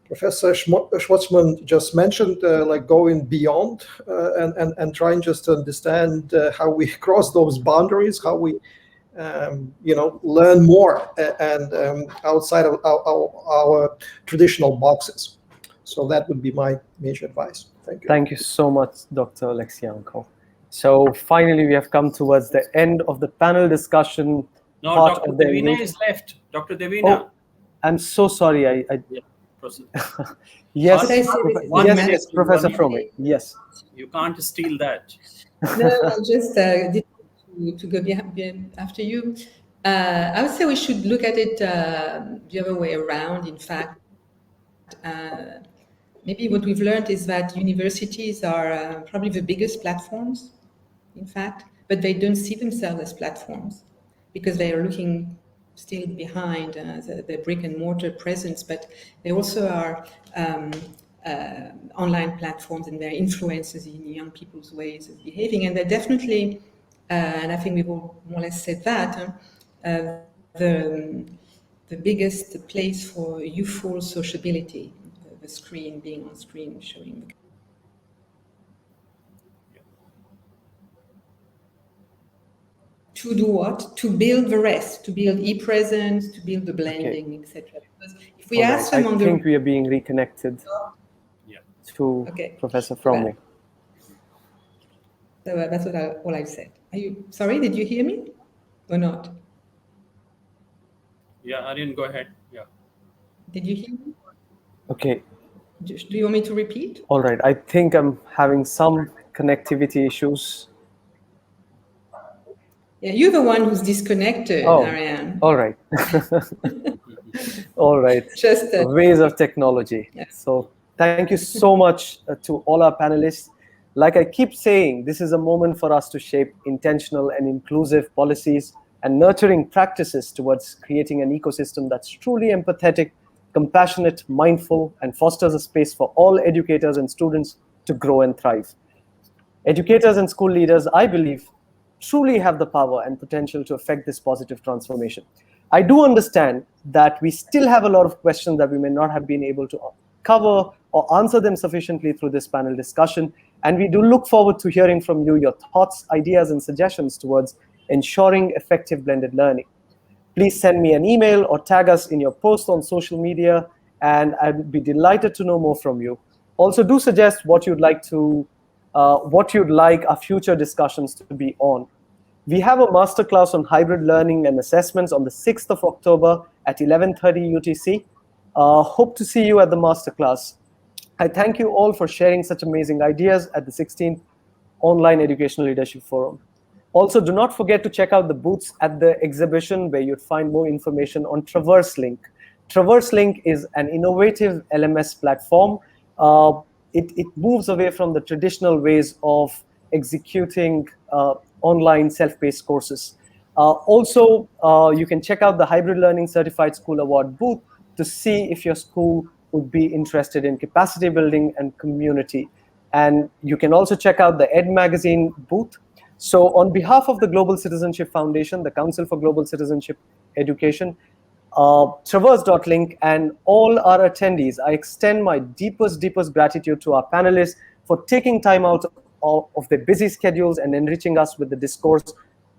Professor Schwartzman just mentioned, like going beyond and trying just to understand how we cross those boundaries, how we learn more and outside of our traditional boxes. So that would be my major advice. Thank you. Thank you so much, Dr. Oleksienko. So finally, we have come towards the end of the panel discussion. No, part Dr. of the Devina meeting. is left. Dr. Devina. Oh, I'm so sorry. Yeah, proceed. Yes, Could I say this One yes, minute, yes, Professor one Frome. Yes. You can't steal that. No, I'll just to go behind after you. I would say we should look at it the other way around. In fact, maybe what we've learned is that universities are probably the biggest platforms, in fact, but they don't see themselves as platforms because they are looking still behind the brick and mortar presence, but they also are online platforms, and their influences in young people's ways of behaving. And they're definitely, and I think we've all more or less said that, the biggest place for youthful sociability, the screen, being on screen, showing. To do what? To build the rest, to build e-presence, to build the blending, etc. Because if we ask them I on think we are being reconnected to Professor Frome. Well, so that's all I've said. Are you sorry? Did you hear me or not? Yeah, Aryan, go ahead. Yeah. Did you hear me? Okay. Do you want me to repeat? All right. I think I'm having some connectivity issues. Yeah, you're the one who's disconnected, Ariane. All right. All right. Just ways of technology. Yeah. So thank you so much to all our panelists. Like I keep saying, this is a moment for us to shape intentional and inclusive policies and nurturing practices towards creating an ecosystem that's truly empathetic, compassionate, mindful, and fosters a space for all educators and students to grow and thrive. Educators and school leaders, I believe, truly have the power and potential to affect this positive transformation. I do understand that we still have a lot of questions that we may not have been able to cover or answer them sufficiently through this panel discussion. And we do look forward to hearing from you your thoughts, ideas, and suggestions towards ensuring effective blended learning. Please send me an email or tag us in your post on social media, and I'd be delighted to know more from you. Also, do suggest what you'd like our future discussions to be on. We have a masterclass on hybrid learning and assessments on the 6th of October at 11:30 UTC. Hope to see you at the masterclass. I thank you all for sharing such amazing ideas at the 16th Online Educational Leadership Forum. Also, do not forget to check out the booths at the exhibition where you'd find more information on TraverseLink. TraverseLink is an innovative LMS platform. It moves away from the traditional ways of executing online self-paced courses. Also, you can check out the Hybrid Learning Certified School Award booth to see if your school would be interested in capacity building and community. And you can also check out the Ed Magazine booth. So on behalf of the Global Citizenship Foundation, the Council for Global Citizenship Education, Traverse.link, and all our attendees, I extend my deepest gratitude to our panelists for taking time out of their busy schedules and enriching us with the discourse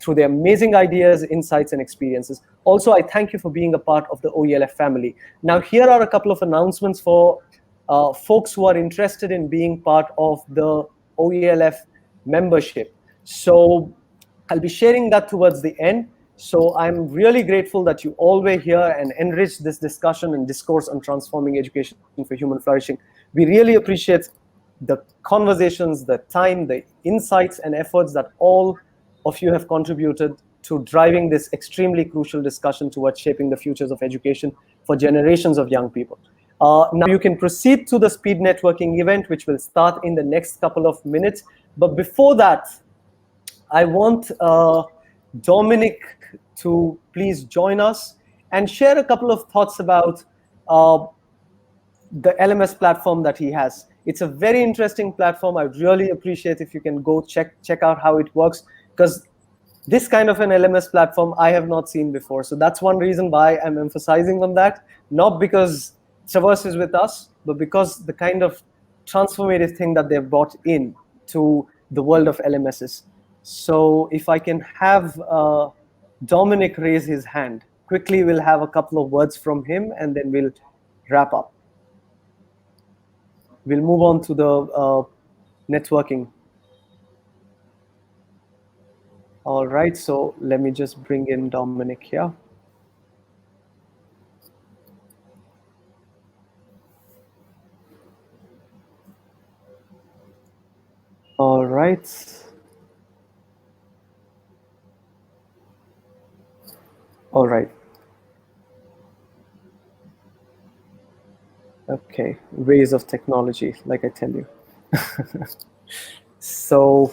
through their amazing ideas, insights, and experiences. Also, I thank you for being a part of the OELF family. Now, here are a couple of announcements for folks who are interested in being part of the OELF membership. So I'll be sharing that towards the end. So I'm really grateful that you all were here and enriched this discussion and discourse on transforming education for human flourishing. We really appreciate the conversations, the time, the insights and efforts that all of you have contributed to driving this extremely crucial discussion towards shaping the futures of education for generations of young people. Now you can proceed to the speed networking event, which will start in the next couple of minutes. But before that, I want Dominic to please join us and share a couple of thoughts about the LMS platform that he has. It's a very interesting platform. I really appreciate if you can go check out how it works, because this kind of an LMS platform I have not seen before. So that's one reason why I'm emphasizing on that, not because Traverse is with us, but because the kind of transformative thing that they've brought in to the world of LMSs. So if I can have Dominic raise his hand. Quickly, we'll have a couple of words from him, and then we'll wrap up. We'll move on to the networking. All right, so let me just bring in Dominic here. All right. All right. Okay, ways of technology, like I tell you. So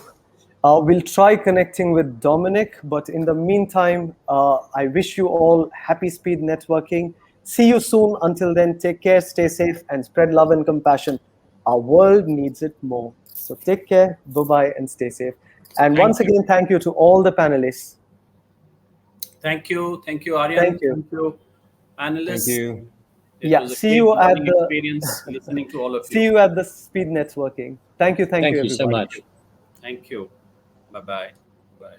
we'll try connecting with Dominic, but in the meantime, I wish you all happy speed networking. See you soon. Until then, take care, stay safe, and spread love and compassion. Our world needs it more. So take care, bye-bye, and stay safe. And once again, thank you to all the panelists. Thank you, Aryan. Thank you. Thank you, panelists. Thank you. It Yeah, was a see you great at learning the experience listening to all of you. See you at the speed networking. Thank you, Thank you everybody. so much. Thank you. Bye-bye. Bye.